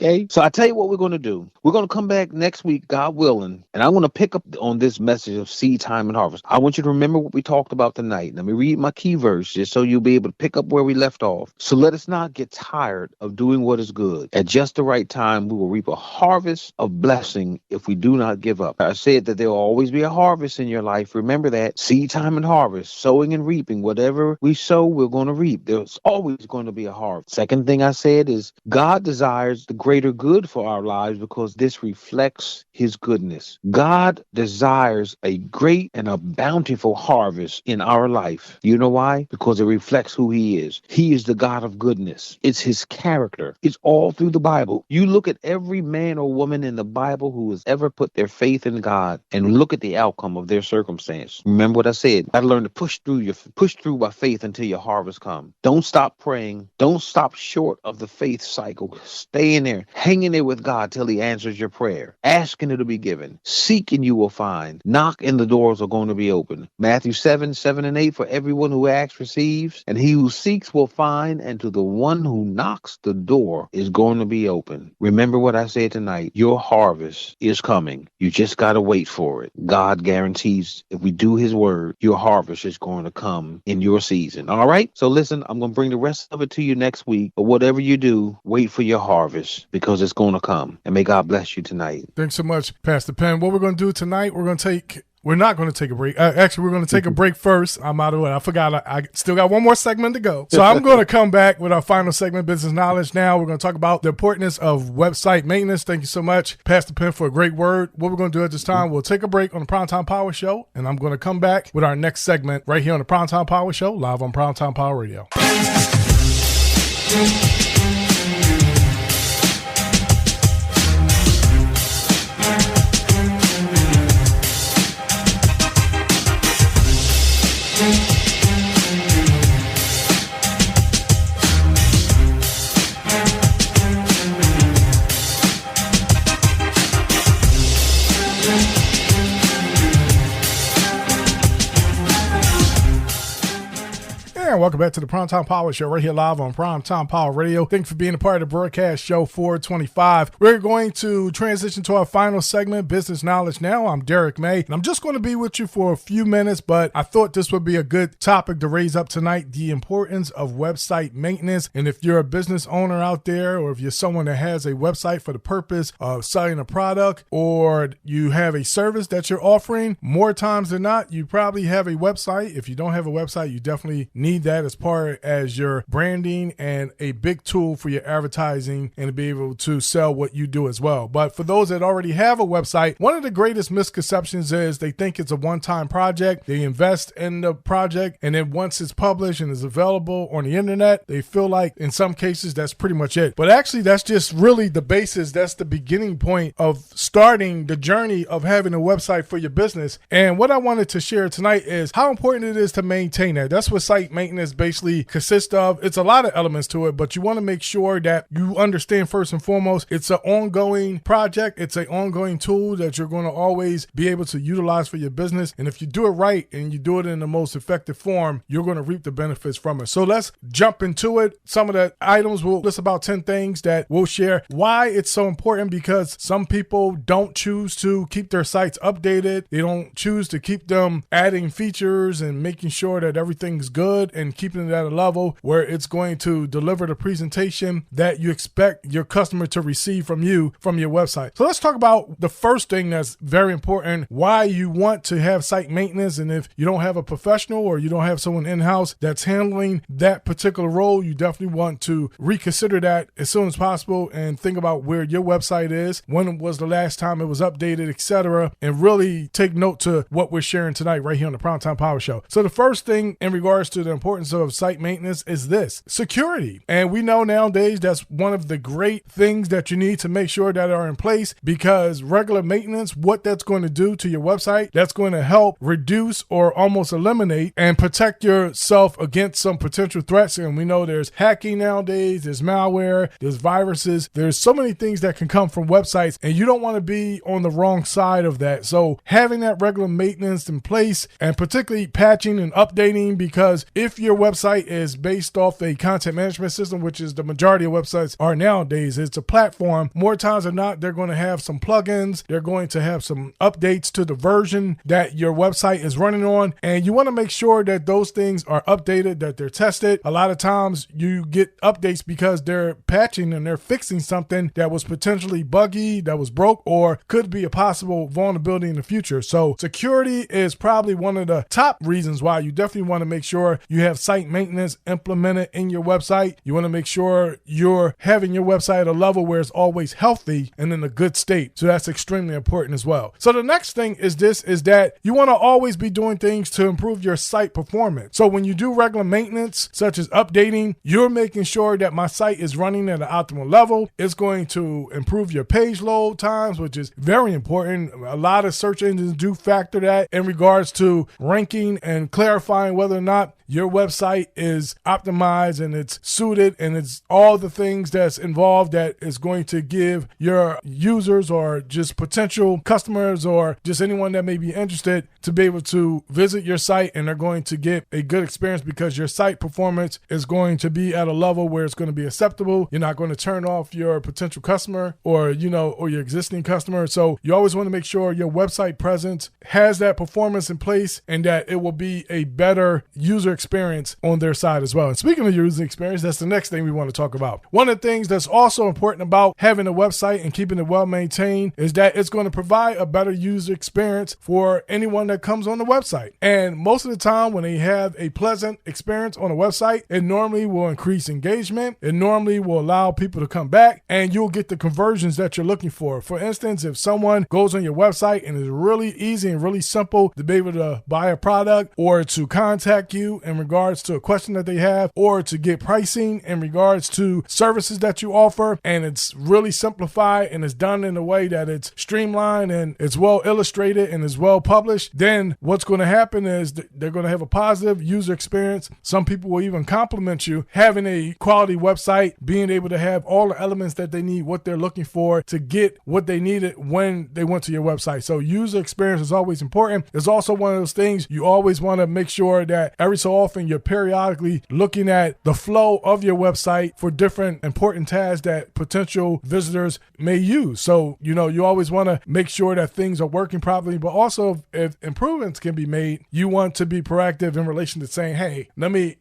Okay, so I tell you what we're going to do. We're going to come back next week, God willing, and I'm going to pick up on this message of seed time and harvest. I want you to remember what we talked about tonight. Let me read my key verse just so you'll be able to pick up where we left off. So let us not get tired of doing what is good. At just the right time, we will reap a harvest of blessing if we do not give up. I said that there will always be a harvest in your life. Remember that. Seed time and harvest, sowing and reaping. Whatever we sow, we're going to reap. There's always going to be a harvest. Second thing I said is God desires the greater good for our lives because this reflects his goodness. God desires a great and a bountiful harvest in our life. You know why? Because it reflects who he is. He is the God of goodness. It's his character. It's all through the Bible. You look at every man or woman in the Bible who has ever put their faith in God and look at the outcome of their circumstance. Remember what I said. I learned to push through by faith until your harvest comes. Don't stop praying. Don't stop short of the faith cycle. Stay in there. Hang in there with God till he answers your prayer. Ask and it'll be given. Seek and you will find. Knock and the doors are going to be open. Matthew 7:7-8, for everyone who asks receives, and he who seeks will find, and to the one who knocks the door is going to be open. Remember what I said tonight. Your harvest is coming. You just got to wait for it. God guarantees if we do his word, your harvest is going to come in your season. All right? So listen, I'm going to bring the rest of it to you next week, but whatever you do, wait for your harvest because it's going to come. And may God bless you tonight. Thanks so much, Pastor Penn. What we're going to do tonight, we're not going to take a break. Actually, we're going to take a break first. I'm out of it. I forgot. I still got one more segment to go. So I'm going to come back with our final segment, Business Knowledge. Now we're going to talk about the importance of website maintenance. Thank you so much, Pastor Penn, for a great word. What we're going to do at this time, we'll take a break on the Primetime Power Show, and I'm going to come back with our next segment right here on the Primetime Power Show, live on Primetime Power Radio. And welcome back to the Primetime Power Show right here live on Primetime Power Radio. Thanks for being a part of the broadcast show 425. We're going to transition to our final segment, Business Knowledge Now. I'm Derrick May, and I'm just going to be with you for a few minutes, but I thought this would be a good topic to raise up tonight, the importance of website maintenance. And if you're a business owner out there, or if you're someone that has a website for the purpose of selling a product, or you have a service that you're offering, more times than not, you probably have a website. If you don't have a website, you definitely need that as part as your branding and a big tool for your advertising and to be able to sell what you do as well. But for those that already have a website, one of the greatest misconceptions is they think it's a one-time project. They invest in the project, and then once it's published and is available on the internet, they feel like in some cases that's pretty much it. But actually, that's just really the basis. That's the beginning point of starting the journey of having a website for your business. And what I wanted to share tonight is how important it is to maintain that. That's what site maintenance basically consists of. It's a lot of elements to it, but you want to make sure that you understand first and foremost, it's an ongoing project. It's an ongoing tool that you're going to always be able to utilize for your business. And if you do it right and you do it in the most effective form, you're going to reap the benefits from it. So let's jump into it. Some of the items, we'll list about 10 things that we'll share why it's so important, because some people don't choose to keep their sites updated. They don't choose to keep them adding features and making sure that everything's good and keeping it at a level where it's going to deliver the presentation that you expect your customer to receive from you from your website. So let's talk about the first thing that's very important, why you want to have site maintenance. And if you don't have a professional or you don't have someone in-house that's handling that particular role, you definitely want to reconsider that as soon as possible and think about where your website is, when was the last time it was updated, etc., and really take note to what we're sharing tonight right here on the Primetime Power Show. So the first thing in regards to the importance of site maintenance is this: security. And we know nowadays that's one of the great things that you need to make sure that are in place, because regular maintenance, what that's going to do to your website, that's going to help reduce or almost eliminate and protect yourself against some potential threats. And we know there's hacking nowadays, there's malware, there's viruses, there's so many things that can come from websites, and you don't want to be on the wrong side of that. So having that regular maintenance in place, and particularly patching and updating, because if your website is based off a content management system, which is the majority of websites are nowadays, it's a platform, more times than not, they're going to have some plugins, they're going to have some updates to the version that your website is running on, and you want to make sure that those things are updated, that they're tested. A lot of times you get updates because they're patching and they're fixing something that was potentially buggy, that was broke, or could be a possible vulnerability in the future. So security is probably one of the top reasons why you definitely want to make sure you have site maintenance implemented in your website. You want to make sure you're having your website at a level where it's always healthy and in a good state. So that's extremely important as well. So the next thing is that you want to always be doing things to improve your site performance. So when you do regular maintenance, such as updating, you're making sure that my site is running at an optimal level. It's going to improve your page load times, which is very important. A lot of search engines do factor that in regards to ranking and clarifying whether or not your website is optimized and it's suited and it's all the things that's involved that is going to give your users or just potential customers or just anyone that may be interested to be able to visit your site, and they're going to get a good experience because your site performance is going to be at a level where it's going to be acceptable. You're not going to turn off your potential customer or your existing customer. So you always want to make sure your website presence has that performance in place and that it will be a better user experience on their side as well. And speaking of user experience, that's the next thing we want to talk about. One of the things that's also important about having a website and keeping it well maintained is that it's going to provide a better user experience for anyone that comes on the website. And most of the time when they have a pleasant experience on a website, it normally will increase engagement. It normally will allow people to come back, and you'll get the conversions that you're looking for. For instance, if someone goes on your website and it's really easy and really simple to be able to buy a product or to contact you in regards to a question that they have, or to get pricing in regards to services that you offer, and it's really simplified and it's done in a way that it's streamlined and it's well illustrated and is well published, then what's going to happen is they're going to have a positive user experience. Some people will even compliment you having a quality website, being able to have all the elements that they need, what they're looking for to get what they needed when they went to your website. So user experience is always important. It's also one of those things you always want to make sure that every so so often you're periodically looking at the flow of your website for different important tasks that potential visitors may use. So, you always want to make sure that things are working properly, but also if improvements can be made, you want to be proactive in relation to saying, hey,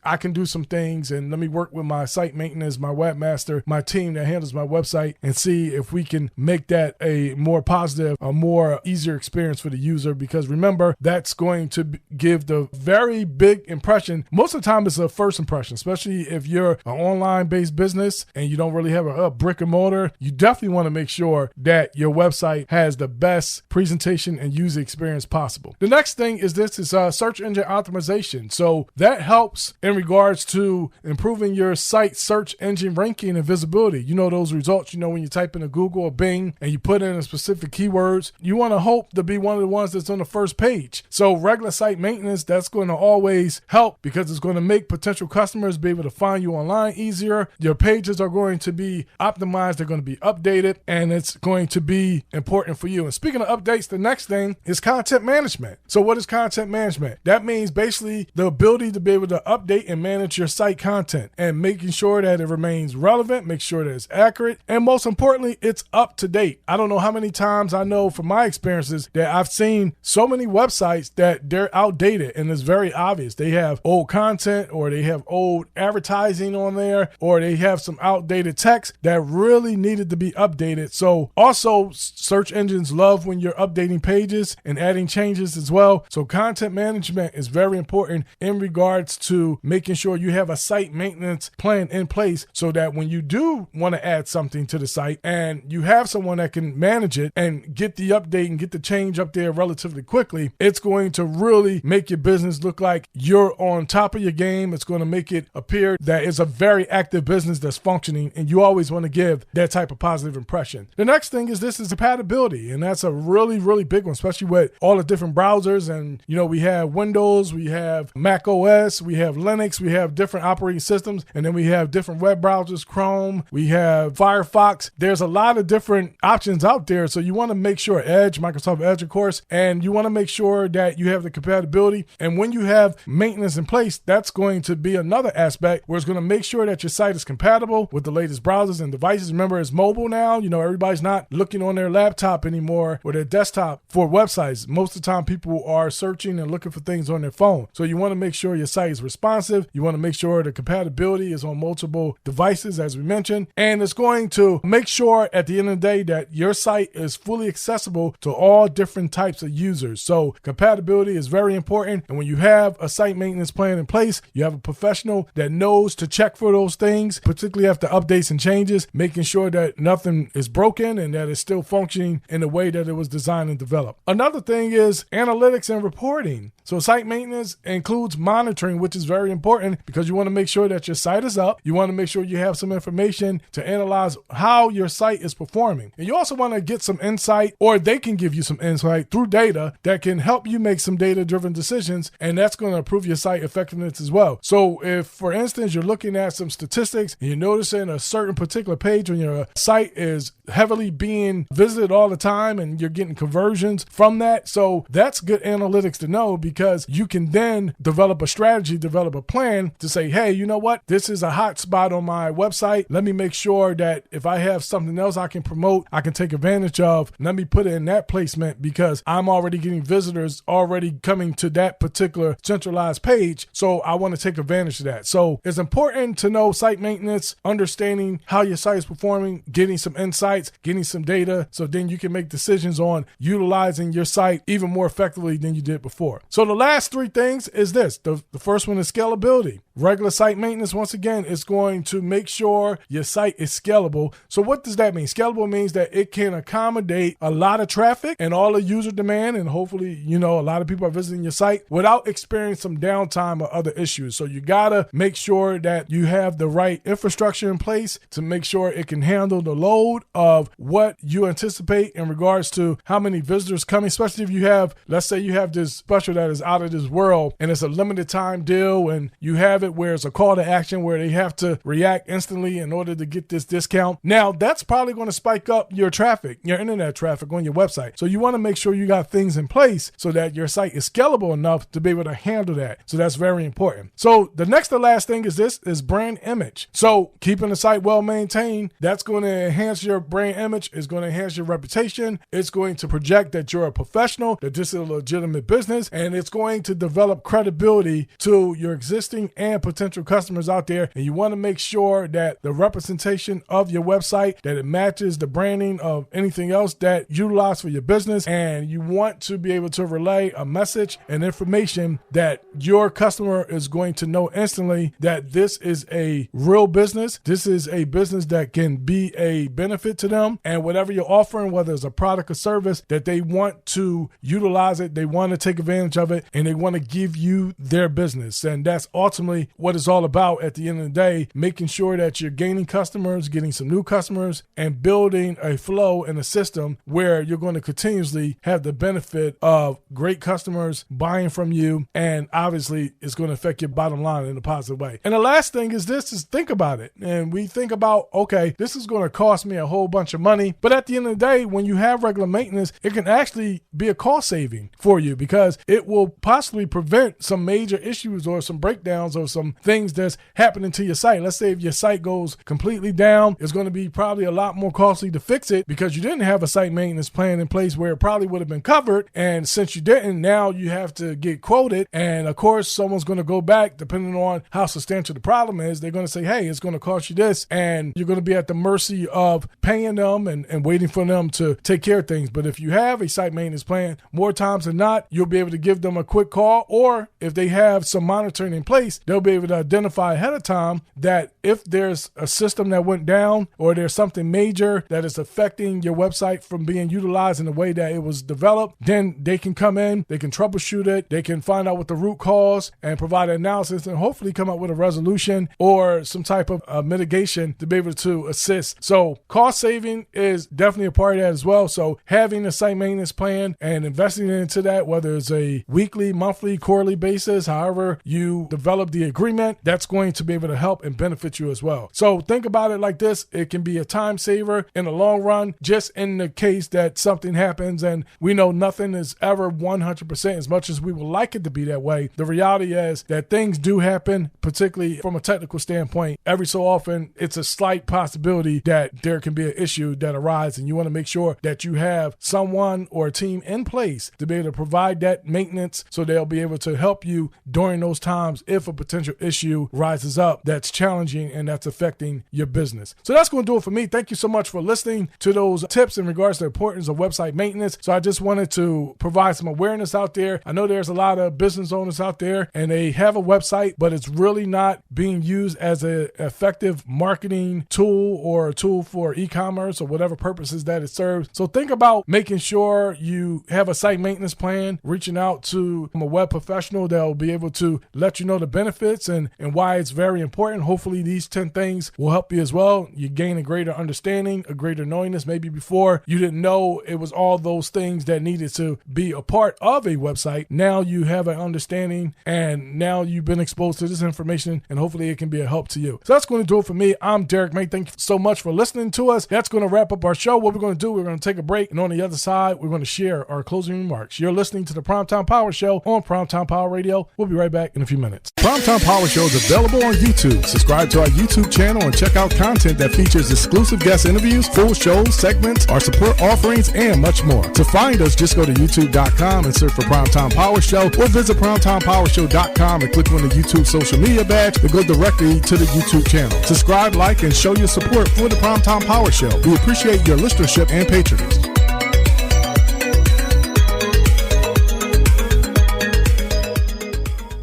I can do some things and let me work with my site maintenance, my webmaster, my team that handles my website, and see if we can make that a more positive, a more easier experience for the user. Because remember, that's going to give the very big impression. Most of the time it's a first impression, especially if you're an online based business and you don't really have a brick and mortar. You definitely want to make sure that your website has the best presentation and user experience possible. The next thing is search engine optimization. So that helps in regards to improving your site search engine ranking and visibility. Those results, when you type in a Google or Bing and you put in a specific keywords, you want to hope to be one of the ones that's on the first page. So regular site maintenance, that's going to always help because it's going to make potential customers be able to find you online easier. Your pages are going to be optimized. They're going to be updated, and it's going to be important for you. And speaking of updates, the next thing is content management. So what is content management? That means basically the ability to be able to update and manage your site content and making sure that it remains relevant, make sure that it's accurate, and most importantly, it's up to date. I don't know how many times I know from my experiences that I've seen so many websites that they're outdated, and it's very obvious. They have old content, or they have old advertising on there, or they have some outdated text that really needed to be updated. So also, search engines love when you're updating pages and adding changes as well. So content management is very important in regards to making sure you have a site maintenance plan in place so that when you do want to add something to the site and you have someone that can manage it and get the update and get the change up there relatively quickly, it's going to really make your business look like you're on top of your game. It's going to make it appear that it's a very active business that's functioning, and you always want to give that type of positive impression. The next thing is compatibility, and that's a really, really big one, especially with all the different browsers. And we have Windows, we have Mac OS, we have Linux, we have different operating systems, and then we have different web browsers, Chrome, we have Firefox. There's a lot of different options out there, so you want to make sure Microsoft Edge, of course, and you want to make sure that you have the compatibility. And when you have maintenance in place, that's going to be another aspect where it's going to make sure that your site is compatible with the latest browsers and devices. Remember, it's mobile now. Everybody's not looking on their laptop anymore or their desktop for websites. Most of the time, people are searching and looking for things on their phone. So you want to make sure your site is responsive. You want to make sure the compatibility is on multiple devices, as we mentioned. And it's going to make sure at the end of the day that your site is fully accessible to all different types of users. So compatibility is very important. And when you have a site maintenance plan in place, you have a professional that knows to check for those things, particularly after updates and changes, making sure that nothing is broken and that it's still functioning in the way that it was designed and developed. Another thing is analytics and reporting. So site maintenance includes monitoring, which is very important because you want to make sure that your site is up. You want to make sure you have some information to analyze how your site is performing. And you also want to get some insight, or they can give you some insight through data that can help you make some data-driven decisions, and that's going to improve your site effectiveness as well. So if, for instance, you're looking at some statistics and you're noticing a certain particular page on your site is heavily being visited all the time and you're getting conversions from that, so that's good analytics to know, because you can then develop a strategy, develop a plan to say, hey, you know what? This is a hot spot on my website. Let me make sure that if I have something else I can promote, I can take advantage of. Let me put it in that placement because I'm already getting visitors already coming to that particular centralized page. So I want to take advantage of that. So it's important to know site maintenance, understanding how your site is performing, getting some insights, getting some data, so then you can make decisions on utilizing your site even more effectively than you did before. So the last three things is this. The first one is scalability. Regular site maintenance, once again, is going to make sure your site is scalable. So what does that mean? Scalable means that it can accommodate a lot of traffic and all the user demand, and hopefully, a lot of people are visiting your site without experiencing some downtime or other issues. So you gotta make sure that you have the right infrastructure in place to make sure it can handle the load of what you anticipate in regards to how many visitors coming, especially if you have, let's say you have this special that is out of this world and it's a limited time deal and you have have it where it's a call to action where they have to react instantly in order to get this discount. Now, that's probably going to spike up your traffic, your internet traffic on your website. So you want to make sure you got things in place so that your site is scalable enough to be able to handle that. So that's very important. So the next to last thing is brand image. So keeping the site well maintained, that's going to enhance your brand image. It's going to enhance your reputation. It's going to project that you're a professional, that this is a legitimate business, and it's going to develop credibility to your existing and potential customers out there. And you want to make sure that the representation of your website, that it matches the branding of anything else that you utilize for your business. And you want to be able to relay a message and information that your customer is going to know instantly that this is a real business. This is a business that can be a benefit to them. And whatever you're offering, whether it's a product or service, that they want to utilize it, they want to take advantage of it, and they want to give you their business. And that's ultimately what it's all about at the end of the day, making sure that you're gaining customers, getting some new customers, and building a flow and a system where you're going to continuously have the benefit of great customers buying from you. And obviously, it's going to affect your bottom line in a positive way. And the last thing is think about it. And we think about, okay, this is going to cost me a whole bunch of money. But at the end of the day, when you have regular maintenance, it can actually be a cost saving for you because it will possibly prevent some major issues or some breakdowns or some things that's happening to your site. Let's say if your site goes completely down, it's going to be probably a lot more costly to fix it because you didn't have a site maintenance plan in place where it probably would have been covered. And since you didn't, now you have to get quoted. And of course, someone's going to go back, depending on how substantial the problem is, they're going to say, hey, it's going to cost you this. And you're going to be at the mercy of paying them and waiting for them to take care of things. But if you have a site maintenance plan, more times than not, you'll be able to give them a quick call. Or if they have some monitoring in place, they'll be able to identify ahead of time that if there's a system that went down or there's something major that is affecting your website from being utilized in the way that it was developed, then they can come in, they can troubleshoot it, they can find out what the root cause and provide an analysis and hopefully come up with a resolution or some type of mitigation to be able to assist. So cost saving is definitely a part of that as well. So having a site maintenance plan and investing into that, whether it's a weekly, monthly, quarterly basis, however you develop the agreement, that's going to be able to help and benefit you as well. So think about it like this. It can be a time saver in the long run, just in the case that something happens, and we know nothing is ever 100% as much as we would like it to be that way. The reality is that things do happen, particularly from a technical standpoint. Every so often, it's a slight possibility that there can be an issue that arises, and you want to make sure that you have someone or a team in place to be able to provide that maintenance so they'll be able to help you during those times if a potential issue rises up that's challenging and that's affecting your business. So that's going to do it for me. Thank you so much for listening to those tips in regards to the importance of website maintenance. So I just wanted to provide some awareness out there. I know there's a lot of business owners out there and they have a website, but it's really not being used as an effective marketing tool or a tool for e-commerce or whatever purposes that it serves. So think about making sure you have a site maintenance plan, reaching out to a web professional that will be able to let you know the benefits and why it's very important. Hopefully these 10 things will help you as well. You gain a greater understanding, a greater knowingness. Maybe before you didn't know it was all those things that needed to be a part of a website. Now you have an understanding and now you've been exposed to this information and hopefully it can be a help to you. So that's going to do it for me. I'm Derrick May. Thank you so much for listening to us. That's going to wrap up our show. What we're going to do, we're going to take a break, and on the other side, we're going to share our closing remarks. You're listening to the Primetime Power Show on Primetime Power Radio. We'll be right back in a few minutes. Primetime Power Show is available on YouTube. Subscribe to our YouTube channel and check out content that features exclusive guest interviews, full shows, segments, our support offerings, and much more. To find us, just go to youtube.com and search for Primetime Power Show, or visit primetimepowershow.com and click on the YouTube social media badge to go directly to the YouTube channel. Subscribe, like, and show your support for the Primetime Power Show. We appreciate your listenership and patronage.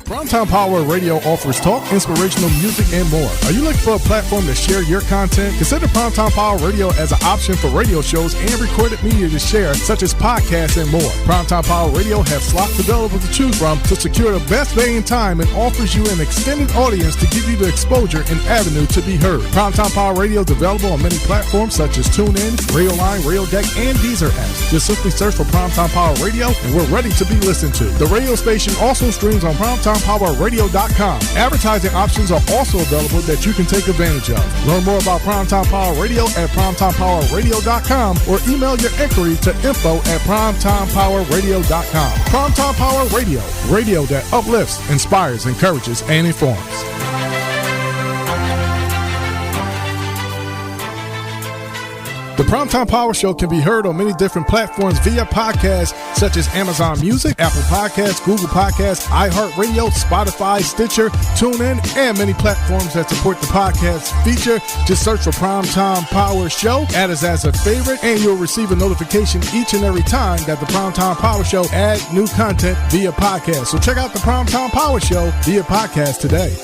Primetime Power Radio offers talk, inspirational music, and more. Are you looking for a platform to share your content? Consider Primetime Power Radio as an option for radio shows and recorded media to share, such as podcasts and more. Primetime Power Radio has slots available to choose from to secure the best day and time and offers you an extended audience to give you the exposure and avenue to be heard. Primetime Power Radio is available on many platforms such as Tunein, Radioline, Radiodeck, and Deezer apps. Just simply search for Primetime Power Radio and we're ready to be listened to. The radio station also streams on Primetime Power PrimetimePowerRadio.com. Advertising options are also available that you can take advantage of. Learn more about Primetime Power Radio at PrimetimePowerRadio.com or email your inquiry to info@PrimetimePowerRadio.com. Primetime Power Radio, radio that uplifts, inspires, encourages, and informs. The Primetime Power Show can be heard on many different platforms via podcasts such as Amazon Music, Apple Podcasts, Google Podcasts, iHeartRadio, Spotify, Stitcher, Tunein, and many platforms that support the podcast feature. Just search for Primetime Power Show, add us as a favorite, and you'll receive a notification each and every time that the Primetime Power Show adds new content via podcast. So check out the Primetime Power Show via podcast today.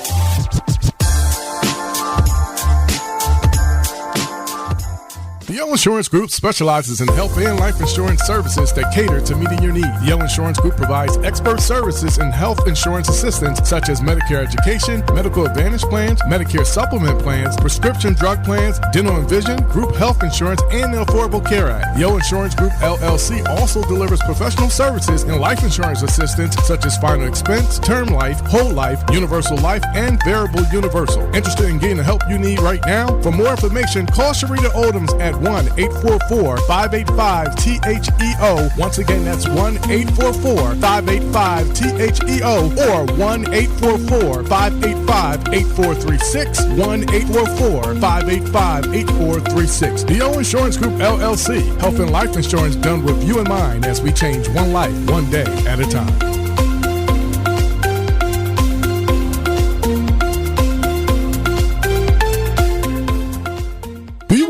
The Yale Insurance Group specializes in health and life insurance services that cater to meeting your needs. The Yale Insurance Group provides expert services in health insurance assistance such as Medicare education, medical advantage plans, Medicare supplement plans, prescription drug plans, dental and vision, group health insurance, and the Affordable Care Act. The Yale Insurance Group LLC also delivers professional services in life insurance assistance such as final expense, term life, whole life, universal life, and variable universal. Interested in getting the help you need right now? For more information, call Sharita Odoms at 1-844-585-THEO. Once again, that's 1-844-585-THEO or 1-844-585-8436, 1-844-585-8436. The O Insurance Group LLC, health and life insurance done with you in mind as we change one life, one day at a time.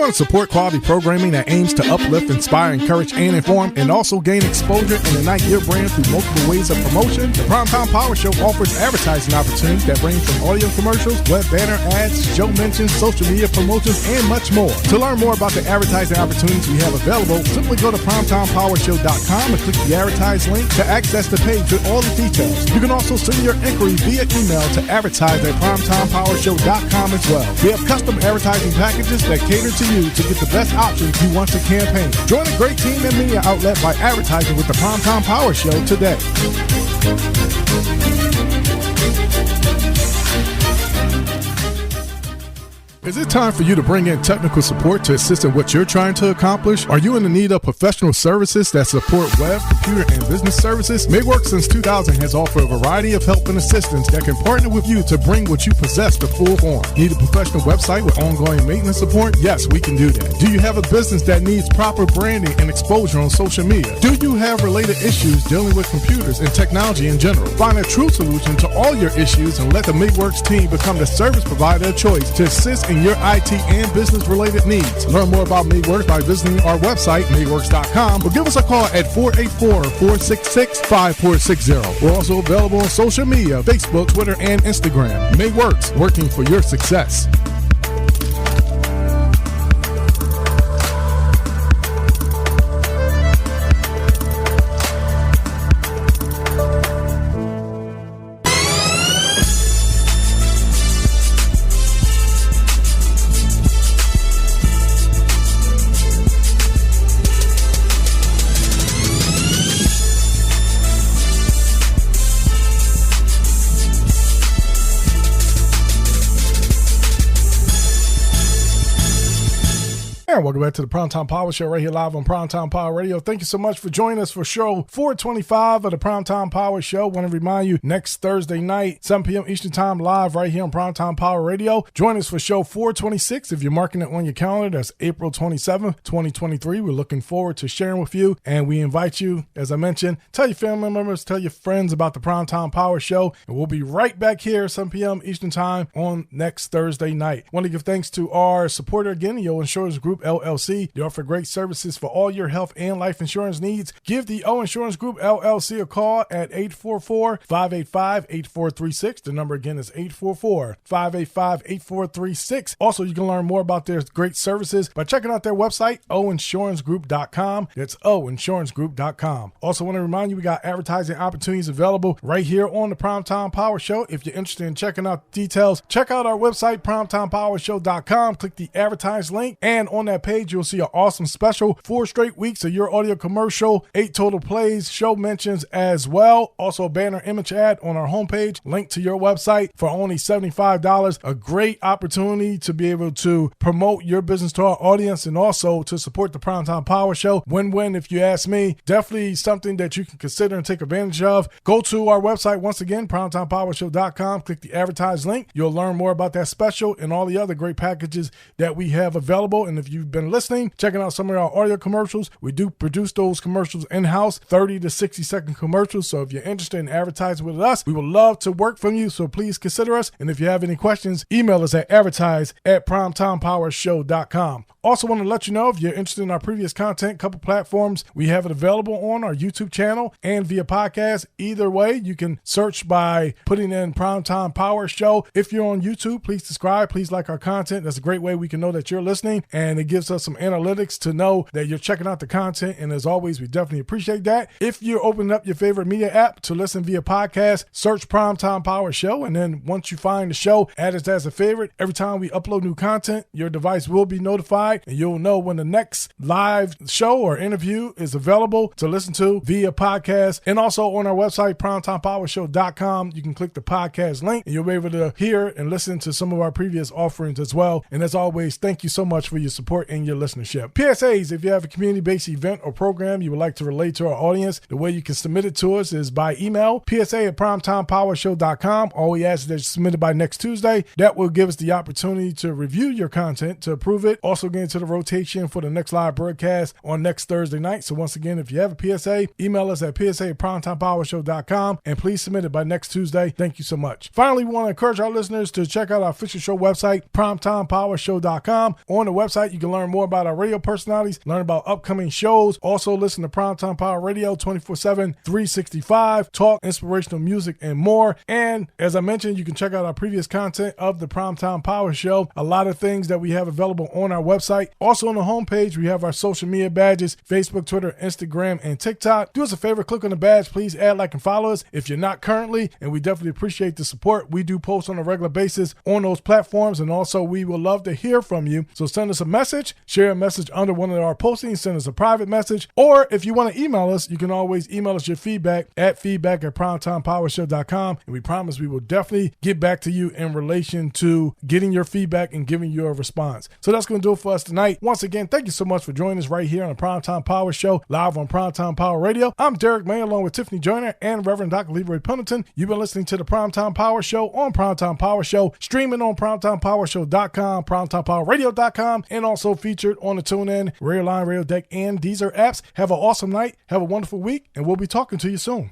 Want to support quality programming that aims to uplift, inspire, encourage, and inform, and also gain exposure and ignite your brand through multiple ways of promotion? The Primetime Power Show offers advertising opportunities that range from audio commercials, web banner ads, show mentions, social media promotions, and much more. To learn more about the advertising opportunities we have available, simply go to PrimetimePowerShow.com and click the advertise link to access the page with all the details. You can also send your inquiry via email to advertise@PrimetimePowerShow.com as well. We have custom advertising packages that cater to you to get the best options you want to campaign. Join a great team and media outlet by advertising with the Primetime Power Show today. Is it time for you to bring in technical support to assist in what you're trying to accomplish? Are you in the need of professional services that support web, computer, and business services? Mayworks since 2000 has offered a variety of help and assistance that can partner with you to bring what you possess to full form. Need a professional website with ongoing maintenance support? Yes, we can do that. Do you have a business that needs proper branding and exposure on social media? Do you have related issues dealing with computers and technology in general? Find a true solution to all your issues and let the Mayworks team become the service provider of choice to assist in your IT and business-related needs. Learn more about Mayworks by visiting our website, Mayworks.com, or give us a call at 484-466-5460. We're also available on social media, Facebook, Twitter, and Instagram. Mayworks, working for your success. Welcome back to the Primetime Power Show right here live on Primetime Power Radio. Thank you so much for joining us for show 425 of the Primetime Power Show. Want to remind you, next Thursday night, 7 p.m. Eastern Time, live right here on Primetime Power Radio. Join us for show 426 if you're marking it on your calendar. That's April 27th, 2023. We're looking forward to sharing with you, and we invite you, as I mentioned, tell your family members, tell your friends about the Primetime Power Show, and we'll be right back here 7 p.m. Eastern Time on next Thursday night. Want to give thanks to our supporter again, the O Insurance Group LLC. They offer great services for all your health and life insurance needs. Give the O Insurance Group LLC a call at 844-585-8436. The number again is 844-585-8436. Also, you can learn more about their great services by checking out their website, oinsurancegroup.com. That's oinsurancegroup.com. Also, want to remind you, we got advertising opportunities available right here on the Primetime Power Show. If you're interested in checking out details, check out our website, primetimepowershow.com. Click the advertise link, and on that that page, you'll see an awesome special. 4 straight weeks of your audio commercial, 8 total plays, show mentions as well. Also a banner image ad on our homepage, link to your website for only $75. A great opportunity to be able to promote your business to our audience and also to support the Primetime Power Show. Win-win if you ask me. Definitely something that you can consider and take advantage of. Go to our website once again, primetimepowershow.com. Click the advertise link. You'll learn more about that special and all the other great packages that we have available. And if you've been listening, checking out some of our audio commercials, we do produce those commercials in-house, 30 to 60-second commercials. So if you're interested in advertising with us, we would love to work from you. So please consider us. And if you have any questions, email us at advertise@primetimepowershow.com. Also want to let you know, if you're interested in our previous content, couple platforms, we have it available on our YouTube channel and via podcast. Either way, you can search by putting in Primetime Power Show. If you're on YouTube, please subscribe. Please like our content. That's a great way we can know that you're listening, and it gives us some analytics to know that you're checking out the content. And as always, we definitely appreciate that. If you're opening up your favorite media app to listen via podcast, search Primetime Power Show, and then once you find the show, add it as a favorite. Every time we upload new content, your device will be notified, and you'll know when the next live show or interview is available to listen to via podcast. And also on our website, primetimepowershow.com, you can click the podcast link and you'll be able to hear and listen to some of our previous offerings as well. And as always, thank you so much for your support and your listenership. PSAs, if you have a community-based event or program you would like to relate to our audience, the way you can submit it to us is by email, psa@primetimepowershow.com. All we ask is that you submit it by next Tuesday. That will give us the opportunity to review your content, to approve it, also get into the rotation for the next live broadcast on next Thursday night. So once again, if you have a PSA, email us at psa@primetimepowershow.com and please submit it by next Tuesday. Thank you so much. Finally, we want to encourage our listeners to check out our official show website, primetimepowershow.com. On the website, you can learn more about our radio personalities, learn about upcoming shows, also listen to Primetime Power Radio 24/7, 365, talk, inspirational music, and more. And as I mentioned, you can check out our previous content of the Primetime Power Show. A lot of things that we have available on our website. Also on the homepage, we have our social media badges, Facebook, Twitter, Instagram, and TikTok. Do us a favor, click on the badge. Please add, like, and follow us if you're not currently, and we definitely appreciate the support. We do post on a regular basis on those platforms, and also we would love to hear from you. So send us a message, share a message under one of our postings, send us a private message, or if you want to email us, you can always email us your feedback at feedback@primetimepowershow.com, and we promise we will definitely get back to you in relation to getting your feedback and giving you a response. So that's going to do it for us tonight. Once again, thank you so much for joining us right here on the Primetime Power Show, live on Primetime Power Radio. I'm Derrick May, along with Tiffany Joyner and Reverend Dr. Leroy Pendleton. You've been listening to the Primetime Power Show on Primetime Power Show, streaming on primetimepowershow.com, primetimepowerradio.com, and also featured on the Tunein, Radioline, Radiodeck, and Deezer apps. Have an awesome night. Have a wonderful week, and we'll be talking to you soon.